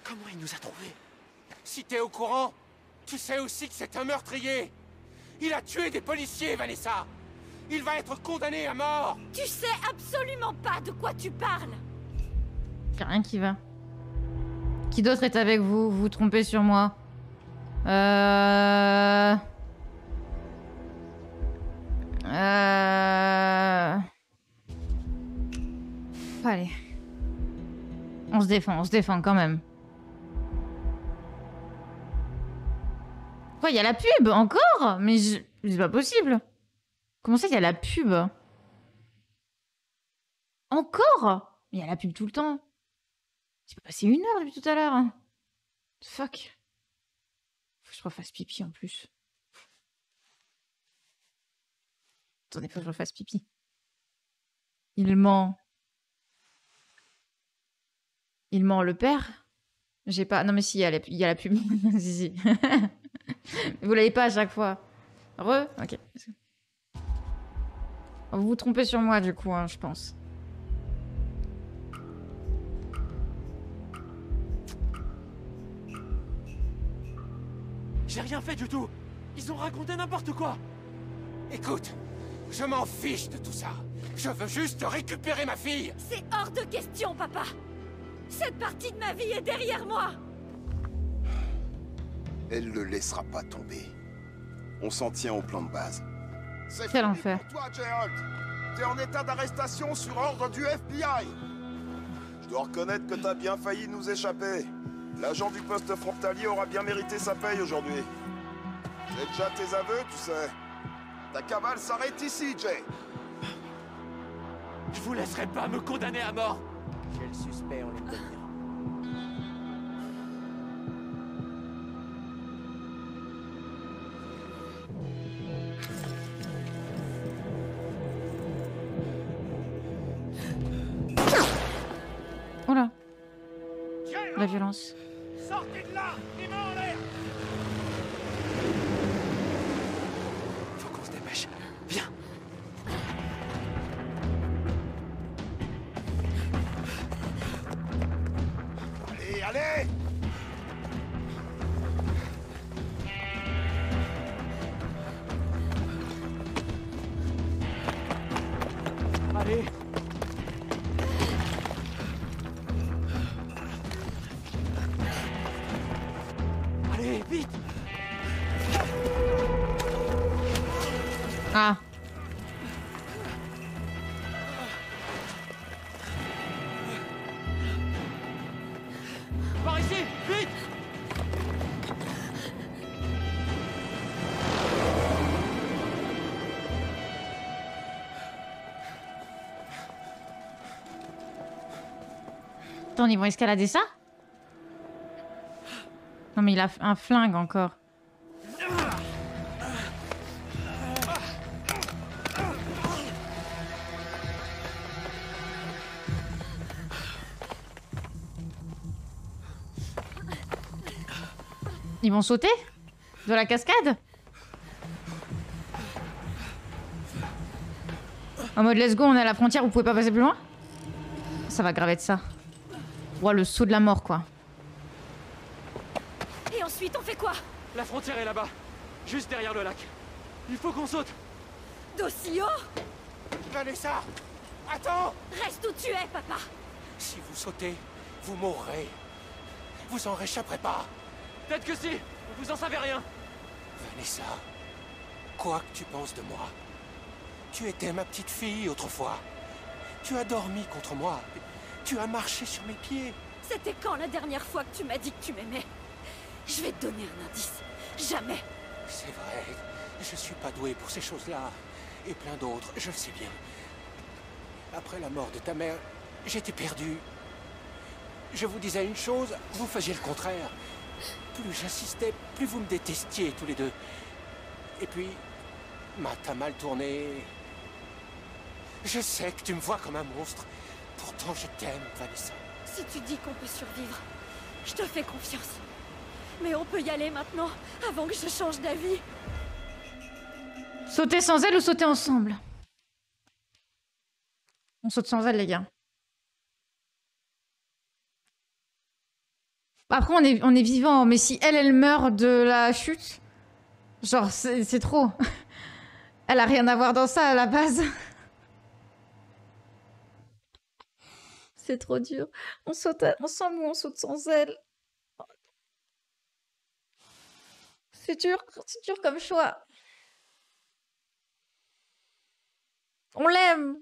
Comment il nous a trouvés? Si t'es au courant, tu sais aussi que c'est un meurtrier. Il a tué des policiers, Vanessa. Il va être condamné à mort. Tu sais absolument pas de quoi tu parles. Y'a rien qui va. Qui d'autre est avec vous? Vous vous trompez sur moi. Allez. On se défend quand même. Quoi, il y a la pub encore? Mais c'est pas possible. Comment ça, il y a la pub? Encore? Il y a la pub tout le temps. C'est pas passé 1 heure depuis tout à l'heure. Fuck. Faut que je refasse pipi en plus. Attendez, faut que je refasse pipi. Il ment. Il ment le père? J'ai pas... Non mais si, il y a la pub. Si, si. Vous l'avez pas à chaque fois. Ok. Vous vous trompez sur moi du coup, hein, je pense. J'ai rien fait du tout. Ils ont raconté n'importe quoi. Écoute, je m'en fiche de tout ça. Je veux juste récupérer ma fille. C'est hors de question, papa. Cette partie de ma vie est derrière moi. Elle le laissera pas tomber. On s'en tient au plan de base. Quel enfer. Toi, Gerald, t'es en état d'arrestation sur ordre du FBI. Je dois reconnaître que t'as bien failli nous échapper. L'agent du poste frontalier aura bien mérité sa paye aujourd'hui. J'ai déjà tes aveux, tu sais. Ta cavale s'arrête ici, Jay. Je vous laisserai pas me condamner à mort. J'ai le suspect en ligne de mire. Oh là. La violence. Sortez de là, les mains en l'air. Vite! Ah. Par ici! Vite! Attends, ils vont escalader ça? Non mais il a un flingue encore. Ils vont sauter? De la cascade? En mode let's go, on est à la frontière, vous pouvez pas passer plus loin? Ça va grave être ça. Ouah, le saut de la mort quoi. Et ensuite, on fait quoi? La frontière est là-bas, juste derrière le lac. Il faut qu'on saute. D'aussi haut? Vanessa! Attends! Reste où tu es, papa! Si vous sautez, vous mourrez. Vous en réchapperez pas. Peut-être que si, vous en savez rien. Vanessa, quoi que tu penses de moi, tu étais ma petite fille autrefois. Tu as dormi contre moi. Tu as marché sur mes pieds. C'était quand la dernière fois que tu m'as dit que tu m'aimais? Je vais te donner un indice. Jamais. C'est vrai, je suis pas doué pour ces choses-là. Et plein d'autres, je le sais bien. Après la mort de ta mère, j'étais perdu. Je vous disais une chose, vous faisiez le contraire. Plus j'insistais, plus vous me détestiez tous les deux. Et puis, t'as mal tourné. Je sais que tu me vois comme un monstre. Pourtant, je t'aime, Vanessa. Si tu dis qu'on peut survivre, je te fais confiance. Mais on peut y aller maintenant, avant que je change d'avis. Sauter sans elle ou sauter ensemble? On saute sans elle, les gars. Après, on est vivant, mais si elle meurt de la chute, genre, c'est trop. Elle a rien à voir dans ça, à la base. C'est trop dur. On saute ensemble ou on saute sans elle? C'est dur comme choix. On l'aime.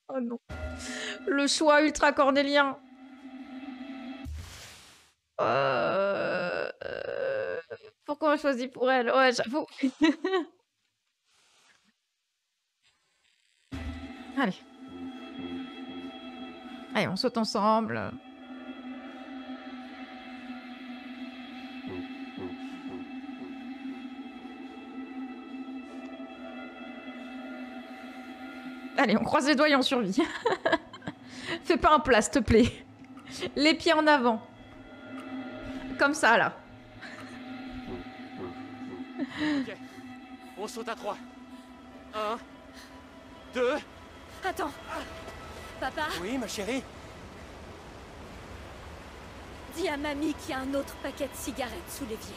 Oh non. Le choix ultra cornélien. Pourquoi on choisit pour elle? Ouais, j'avoue. Allez. Allez, on saute ensemble. Allez, on croise les doigts et on survit. Fais pas un plat, s'il te plaît. Les pieds en avant. Comme ça, là. Ok, on saute à 3. 1, 2... Attends. Papa, Oui, ma chérie? dis à mamie qu'il y a un autre paquet de cigarettes sous l'évier.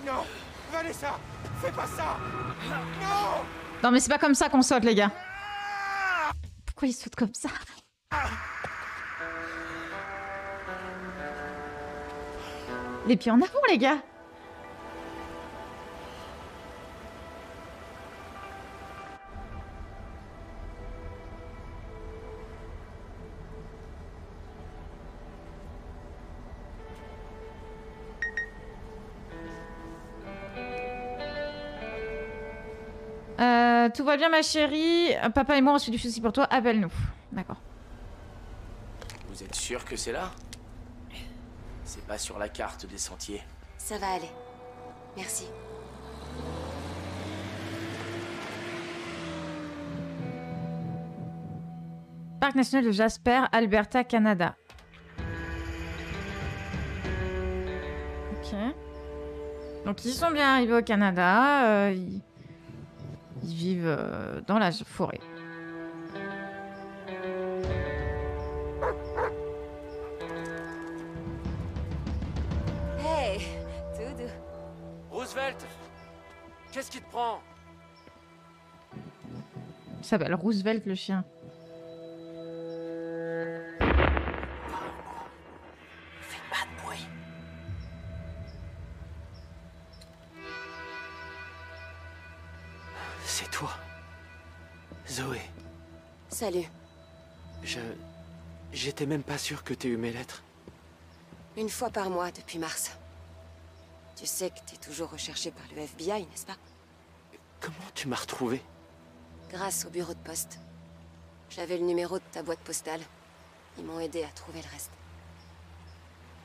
Non! Vanessa! Fais pas ça! Non! Non, mais c'est pas comme ça qu'on saute, les gars. Pourquoi ils sautent comme ça? Les pieds en avant, les gars. Tout va bien, ma chérie. Papa et moi, on suit du souci pour toi. Appelle-nous. D'accord. Vous êtes sûr que c'est là? C'est pas sur la carte des sentiers. Ça va aller. Merci. Parc national de Jasper, Alberta, Canada. Ok. Donc ils sont bien arrivés au Canada. Ils vivent dans la forêt. Hey, tout doux. Roosevelt! Qu'est-ce qui te prend? Il s'appelle Roosevelt, le chien. Faites pas de bruit. Zoé, Salut. j'étais même pas sûr que t'aies eu mes lettres. Une fois par mois depuis mars. Tu sais que t'es toujours recherché par le FBI, n'est-ce pas? Comment tu m'as retrouvé? Grâce au bureau de poste. J'avais le numéro de ta boîte postale. Ils m'ont aidé à trouver le reste.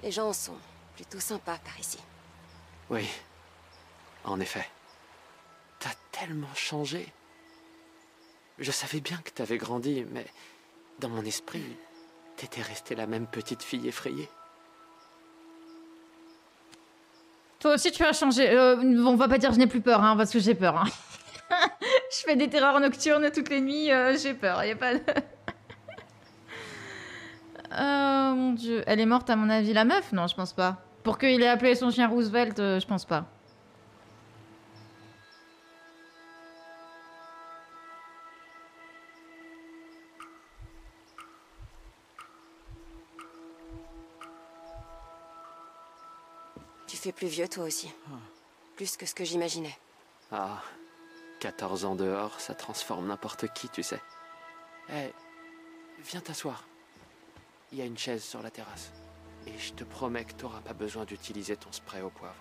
Les gens sont plutôt sympas par ici. Oui, en effet. T'as tellement changé. Je savais bien que t'avais grandi, mais dans mon esprit, t'étais restée la même petite fille effrayée. Toi aussi, tu as changé. On va pas dire je n'ai plus peur, hein, parce que j'ai peur. Hein. Je fais des terreurs nocturnes toutes les nuits, j'ai peur. Y a pas de... Oh mon dieu. Elle est morte à mon avis, la meuf? Non, je pense pas. Pour qu'il ait appelé son chien Roosevelt, je pense pas. Tu fais plus vieux toi aussi. Plus que ce que j'imaginais. Ah, 14 ans dehors, ça transforme n'importe qui, tu sais. Hé, viens t'asseoir. Il y a une chaise sur la terrasse. Et je te promets que t'auras pas besoin d'utiliser ton spray au poivre.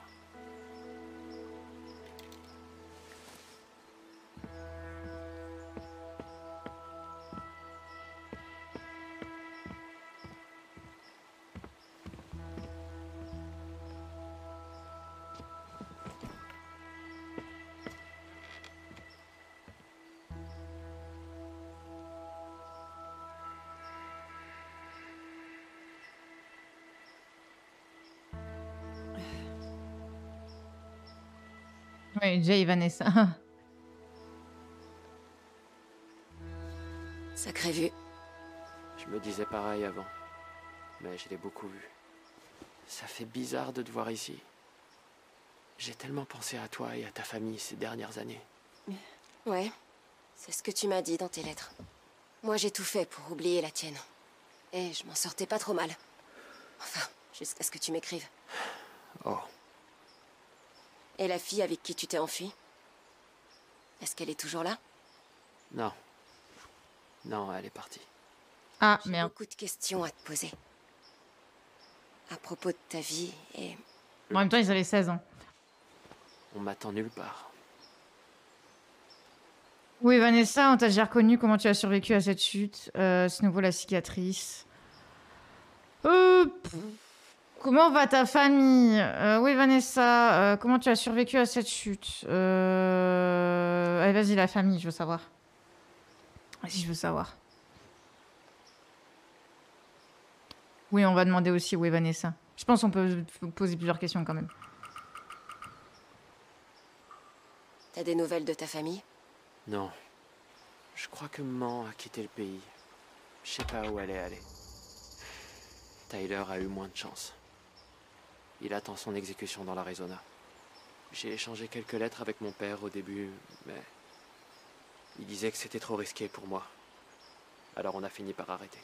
Oui, Jay et Vanessa. Sacrée vue. Je me disais pareil avant, mais je l'ai beaucoup vu. Ça fait bizarre de te voir ici. J'ai tellement pensé à toi et à ta famille ces dernières années. Ouais, c'est ce que tu m'as dit dans tes lettres. Moi, j'ai tout fait pour oublier la tienne. Et je m'en sortais pas trop mal. Enfin, jusqu'à ce que tu m'écrives. Oh. Et la fille avec qui tu t'es enfui? Est-ce qu'elle est toujours là? Non. Non, elle est partie. Ah, J'ai merde. beaucoup de questions à te poser. À propos de ta vie et... En même temps, ils avaient 16 ans. On m'attend nulle part. Oui, Vanessa, on t'a déjà reconnu. Comment tu as survécu à cette chute? C'est nouveau la cicatrice. Comment va ta famille? Oui, Vanessa, comment tu as survécu à cette chute? Allez, vas-y, la famille, je veux savoir. Vas-y, je veux savoir. Oui, on va demander aussi où est Vanessa. Je pense qu'on peut poser plusieurs questions quand même. T'as des nouvelles de ta famille? Non. Je crois que maman a quitté le pays. Je sais pas où elle est allée. Tyler a eu moins de chance. Il attend son exécution dans l'Arizona. J'ai échangé quelques lettres avec mon père au début, mais... il disait que c'était trop risqué pour moi. Alors on a fini par arrêter.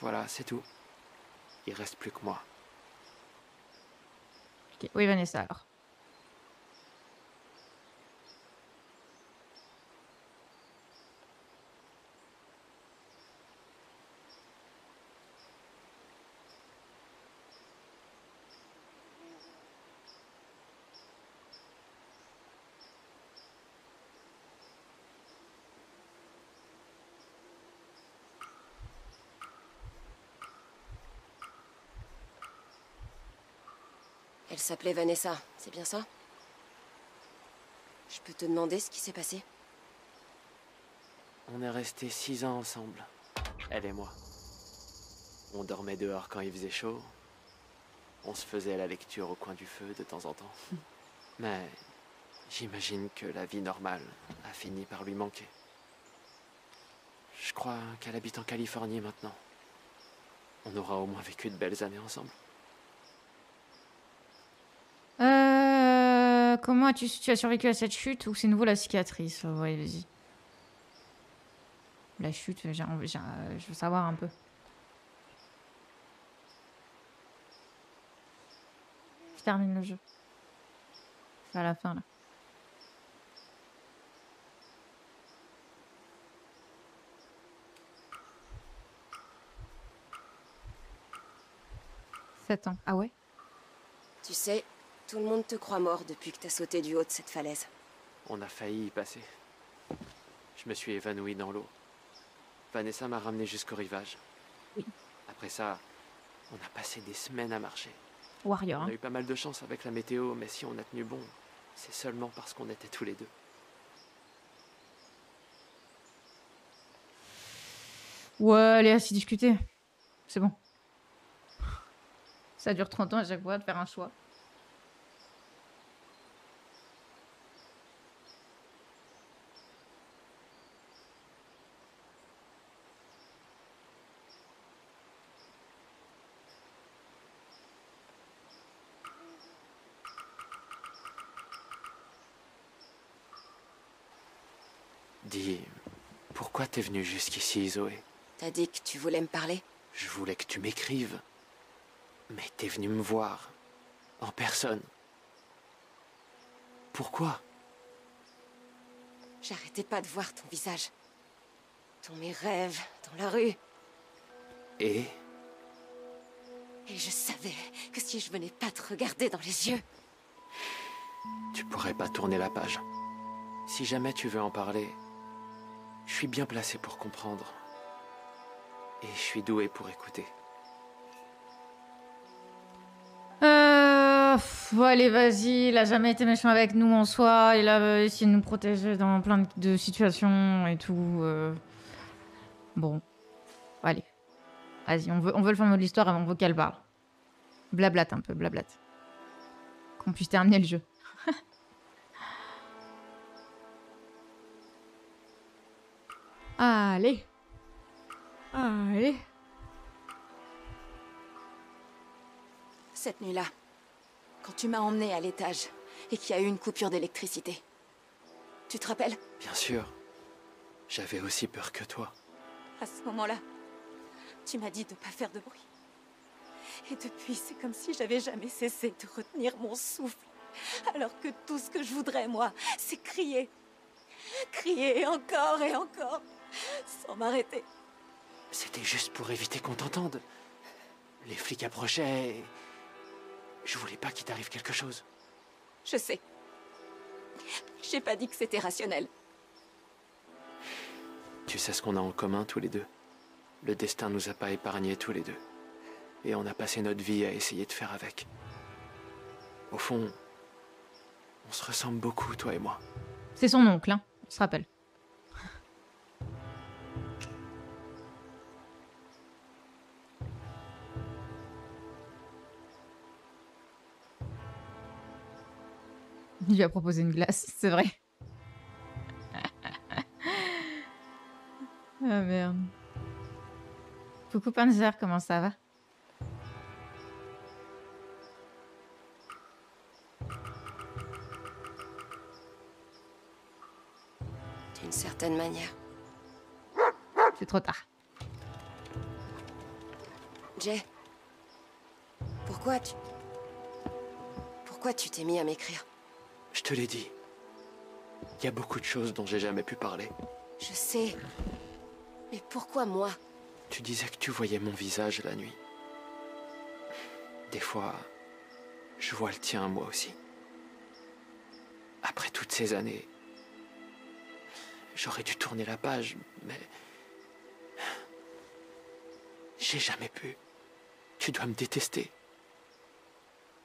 Voilà, c'est tout. Il reste plus que moi. Ok. Oui, Vanessa, alors. Elle s'appelait Vanessa, c'est bien ça? Je peux te demander ce qui s'est passé? On est restés 6 ans ensemble, elle et moi. On dormait dehors quand il faisait chaud. On se faisait la lecture au coin du feu de temps en temps. Mais j'imagine que la vie normale a fini par lui manquer. Je crois qu'elle habite en Californie maintenant. On aura au moins vécu de belles années ensemble. Comment tu as survécu à cette chute ou c'est nouveau la cicatrice? Ouais, vas-y. La chute, je veux savoir un peu. Je termine le jeu. C'est à la fin, là. 7 ans. Ah ouais? Tu sais, tout le monde te croit mort depuis que t'as sauté du haut de cette falaise. On a failli y passer. Je me suis évanoui dans l'eau. Vanessa m'a ramené jusqu'au rivage. Oui. Après ça, on a passé des semaines à marcher. Warrior. On Hein. a eu pas mal de chance avec la météo, mais si on a tenu bon, c'est seulement parce qu'on était tous les deux. Ouais, Léa, s'y discuter. C'est bon. Ça dure 30 ans à chaque fois de faire un choix. Dis, pourquoi t'es venue jusqu'ici, Zoé? T'as dit que tu voulais me parler? Je voulais que tu m'écrives. Mais t'es venue me voir. En personne. Pourquoi? J'arrêtais pas de voir ton visage. Dans mes rêves, dans la rue. Et Et je savais que si je venais pas te regarder dans les yeux... tu pourrais pas tourner la page. Si jamais tu veux en parler, je suis bien placé pour comprendre. Et je suis doué pour écouter. Bon, allez, vas-y. Il a jamais été méchant avec nous en soi. Il a essayé de nous protéger dans plein de situations et tout. Bon. Allez. Vas-y, on veut le fin mot de l'histoire avant, on veut qu'elle parle. Blablate un peu, blablate. Qu'on puisse terminer le jeu. Allez. Allez. Cette nuit-là, quand tu m'as emmenée à l'étage et qu'il y a eu une coupure d'électricité. Tu te rappelles? Bien sûr. J'avais aussi peur que toi. À ce moment-là, tu m'as dit de pas faire de bruit. Et depuis, c'est comme si j'avais jamais cessé de retenir mon souffle. Alors que tout ce que je voudrais, moi, c'est crier. Crier encore et encore, sans m'arrêter. C'était juste pour éviter qu'on t'entende. Les flics approchaient et... je voulais pas qu'il t'arrive quelque chose. Je sais. J'ai pas dit que c'était rationnel. Tu sais ce qu'on a en commun tous les deux. Le destin nous a pas épargnés tous les deux. Et on a passé notre vie à essayer de faire avec. Au fond, on se ressemble beaucoup, toi et moi. C'est son oncle, hein. On se rappelle. Il lui a proposé une glace, c'est vrai. Ah merde. Coucou Panzer, comment ça va? D'une certaine manière. C'est trop tard. Jay, pourquoi tu t'es mis à m'écrire? Je te l'ai dit. Il y a beaucoup de choses dont j'ai jamais pu parler. Je sais. Mais pourquoi moi? Tu disais que tu voyais mon visage la nuit. Des fois, je vois le tien moi aussi. Après toutes ces années, j'aurais dû tourner la page, mais... j'ai jamais pu. Tu dois me détester.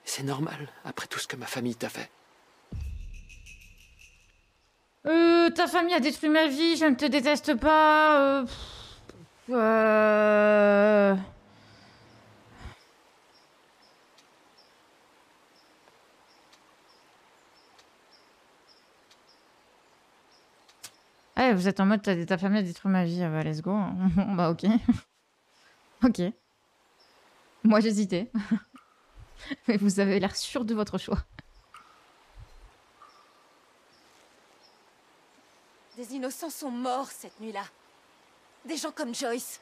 C'est normal, après tout ce que ma famille t'a fait. Ta famille a détruit ma vie, je ne te déteste pas. Ah, vous êtes en mode ta famille a détruit ma vie, bah let's go. Bah ok. Ok. Moi j'hésitais. Mais vous avez l'air sûr de votre choix. Des innocents sont morts cette nuit-là. Des gens comme Joyce.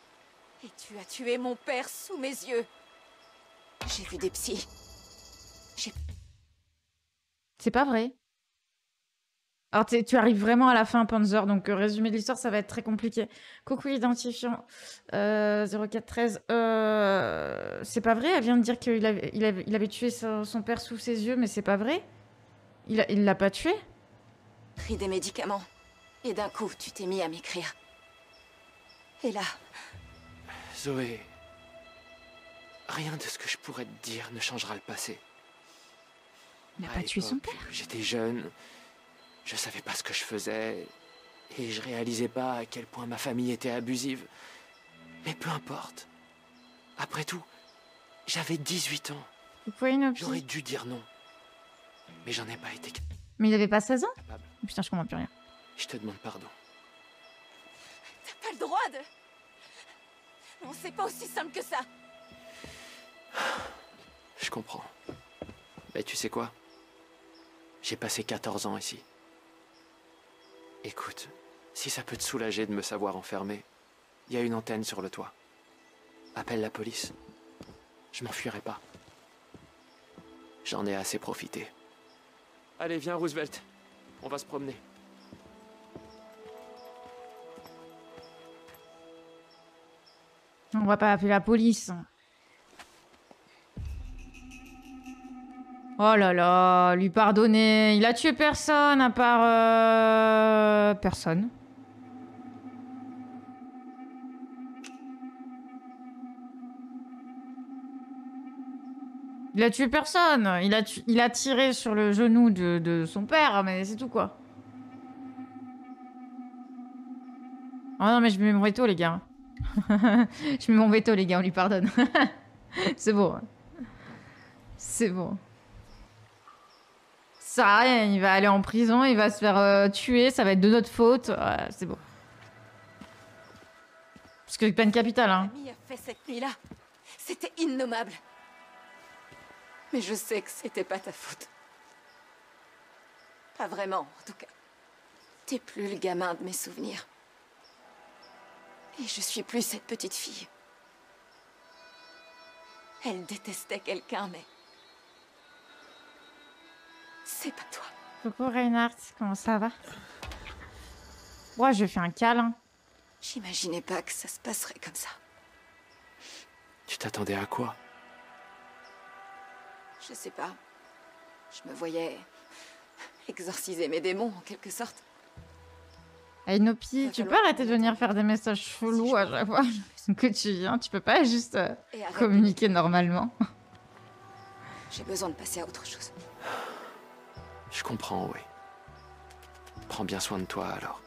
Et tu as tué mon père sous mes yeux. J'ai vu des psys. C'est pas vrai. Alors, tu arrives vraiment à la fin, Panzer, donc résumé de l'histoire, ça va être très compliqué. Coucou identifiant 0413. C'est pas vrai, elle vient de dire qu'il avait tué son père sous ses yeux, mais c'est pas vrai. Il l'a pas tué. Pris des médicaments. Et d'un coup, tu t'es mis à m'écrire. Et là... Zoé... Rien de ce que je pourrais te dire ne changera le passé. Il n'a pas tué son père. J'étais jeune, je savais pas ce que je faisais, et je réalisais pas à quel point ma famille était abusive. Mais peu importe. Après tout, j'avais 18 ans. Vous pouvez une J'aurais dû dire non. Mais j'en ai pas été capable. Mais il avait pas 16 ans? Putain, je comprends plus rien. Je te demande pardon. T'as pas le droit de... Non, c'est pas aussi simple que ça. Je comprends. Mais tu sais quoi? J'ai passé 14 ans ici. Écoute, si ça peut te soulager de me savoir enfermé, il y a une antenne sur le toit. Appelle la police. Je m'enfuirai pas. J'en ai assez profité. Allez, viens, Roosevelt. On va se promener. On va pas appeler la police. Oh là là, lui pardonner. Il a tué personne à part... personne. Il a tué personne. Il a tiré sur le genou de son père, mais c'est tout quoi. Oh non mais je mets mon veto les gars. Je mets mon veto les gars, on lui pardonne. C'est bon. C'est bon. Ça sert à rien, il va aller en prison, il va se faire tuer, ça va être de notre faute. Ouais, c'est bon. Parce que peine capitale, hein. L'ami a fait cette nuit-là. C'était innommable. Mais je sais que c'était pas ta faute. Pas vraiment, en tout cas. T'es plus le gamin de mes souvenirs. Et je suis plus cette petite fille. Elle détestait quelqu'un, mais... c'est pas toi. Coucou Reinhardt, comment ça va? Ouais, je fais un câlin. J'imaginais pas que ça se passerait comme ça. Tu t'attendais à quoi? Je sais pas. Je me voyais exorciser mes démons, en quelque sorte. Hey Nopi, tu peux arrêter de venir faire des messages chelous à chaque fois que tu viens? Tu peux pas juste communiquer normalement? J'ai besoin de passer à autre chose. Je comprends, oui. Prends bien soin de toi, alors.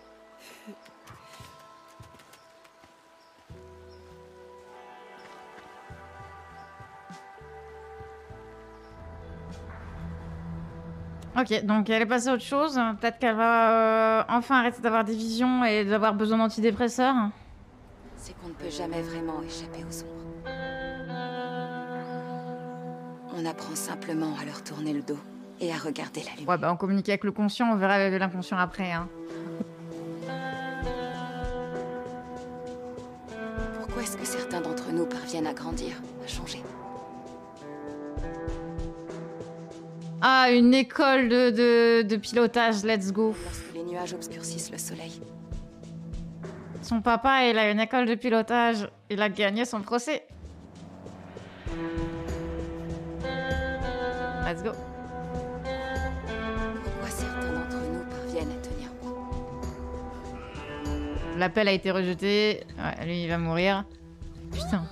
Ok, donc elle est passée à autre chose. Peut-être qu'elle va enfin arrêter d'avoir des visions et d'avoir besoin d'antidépresseurs. C'est qu'on ne peut jamais vraiment échapper aux ombres. On apprend simplement à leur tourner le dos et à regarder la lumière. Ouais, bah on communique avec le conscient, on verra avec l'inconscient après, hein. Pourquoi est-ce que certains d'entre nous parviennent à grandir, à changer? Ah, une école de pilotage, let's go. Lorsque les nuages obscurcissent le soleil. Son papa, il a une école de pilotage. Il a gagné son procès. Let's go. Pourquoi certains d'entre nous parviennent à tenir bon? L'appel a été rejeté. Ouais, lui, il va mourir. Putain.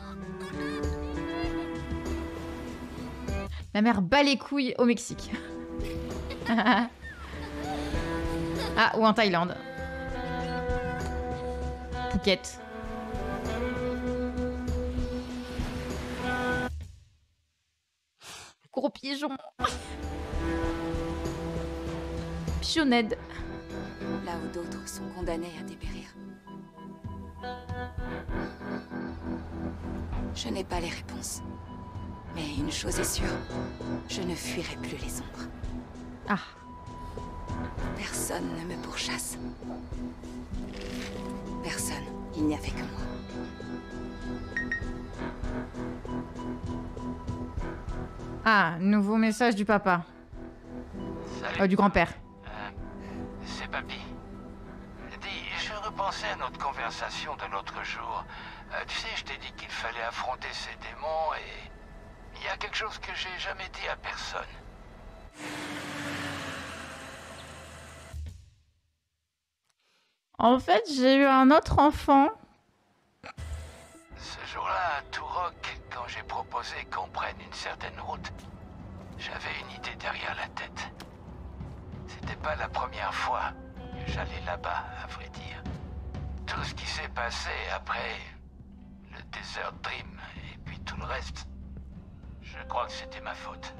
La mère bat les couilles au Mexique. Ah, ou en Thaïlande. Phuket. Gros pigeon. Pigeonnette. Là où d'autres sont condamnés à dépérir. Je n'ai pas les réponses. Mais une chose est sûre, je ne fuirai plus les ombres. Ah. Personne ne me pourchasse. Personne. Il n'y avait que moi. Ah, nouveau message du papa. Salut. Du grand-père. C'est papy. Dis, je repensais à notre conversation de l'autre jour. Tu sais, je t'ai dit qu'il fallait affronter ces démons et... Il y a quelque chose que j'ai jamais dit à personne. En fait, j'ai eu un autre enfant. Ce jour-là, à Turok, quand j'ai proposé qu'on prenne une certaine route, j'avais une idée derrière la tête. C'était pas la première fois que j'allais là-bas, à vrai dire. Tout ce qui s'est passé après le Desert Dream et puis tout le reste, je crois que c'était ma faute.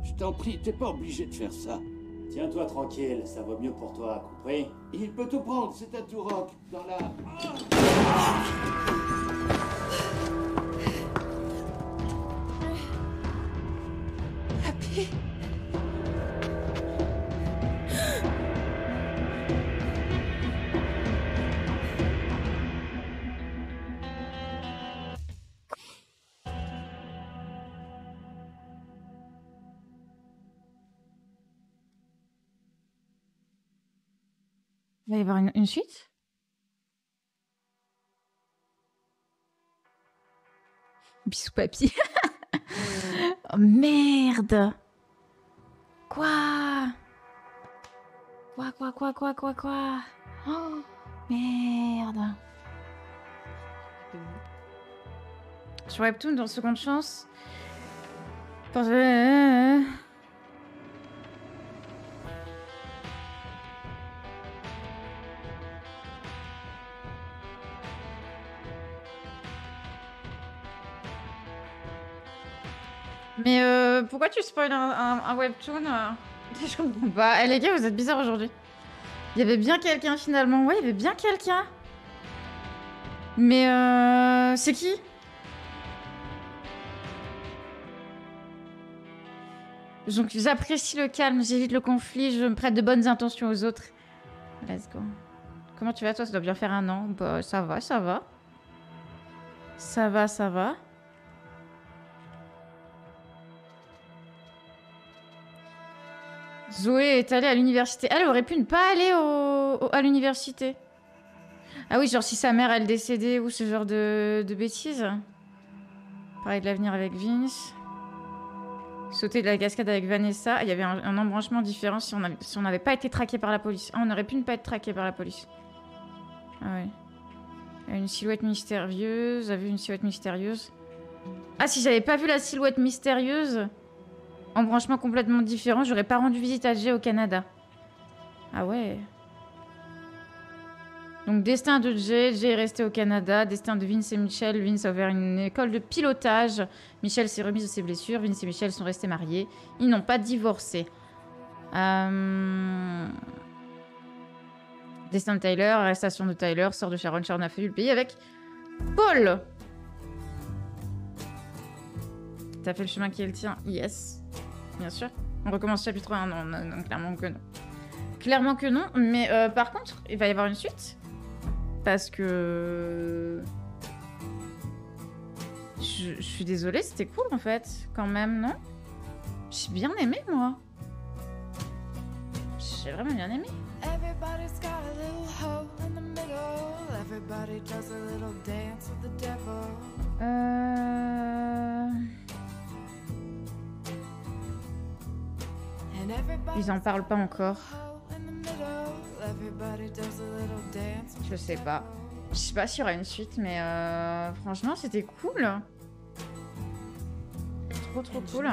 Je t'en prie, t'es pas obligé de faire ça. Tiens-toi tranquille, ça vaut mieux pour toi, compris? Il peut tout prendre, c'est à Turok, dans la... Happy. Il va y avoir une suite? Bisous papy. Oh merde. Quoi? Quoi? Oh merde. Sur Webtoon, dans Seconde Chance. Mais pourquoi tu spoil un webtoon Je comprends pas. Eh les gars, vous êtes bizarres aujourd'hui. Il y avait bien quelqu'un finalement. Ouais, il y avait bien quelqu'un. Mais c'est qui? Donc j'apprécie le calme, j'évite le conflit, je me prête de bonnes intentions aux autres. Let's go. Comment tu vas toi? Ça doit bien faire 1 an. Bah ça va. Ça va. Zoé est allée à l'université. Elle aurait pu ne pas aller à l'université. Ah oui, genre si sa mère elle décédait ou ce genre de bêtises. Parler de l'avenir avec Vince. Sauter de la cascade avec Vanessa. Il y avait un embranchement différent si on n'avait pas été traqué par la police. Ah, on aurait pu ne pas être traqué par la police. Ah oui. Il y a une silhouette mystérieuse. J'ai vu une silhouette mystérieuse. Ah, si j'avais pas vu la silhouette mystérieuse, embranchement complètement différent, j'aurais pas rendu visite à Jay au Canada. Ah ouais. Donc destin de Jay, Jay est resté au Canada. Destin de Vince et Michel, Vince a ouvert une école de pilotage. Michel s'est remise de ses blessures. Vince et Michel sont restés mariés. Ils n'ont pas divorcé. Destin de Tyler, arrestation de Tyler, sort de Sharon. Sharon a fallu le payer avec Paul. T'as fait le chemin qui est le tien? Yes. Bien sûr. On recommence chapitre 1. Non, clairement que non. Clairement que non. Mais par contre, il va y avoir une suite. Parce que... Je suis désolée, c'était cool en fait. Quand même, non? J'ai bien aimé, moi. J'ai vraiment bien aimé. Ils en parlent pas encore. Je sais pas. Je sais pas s'il y aura une suite, mais franchement, c'était cool. Trop cool.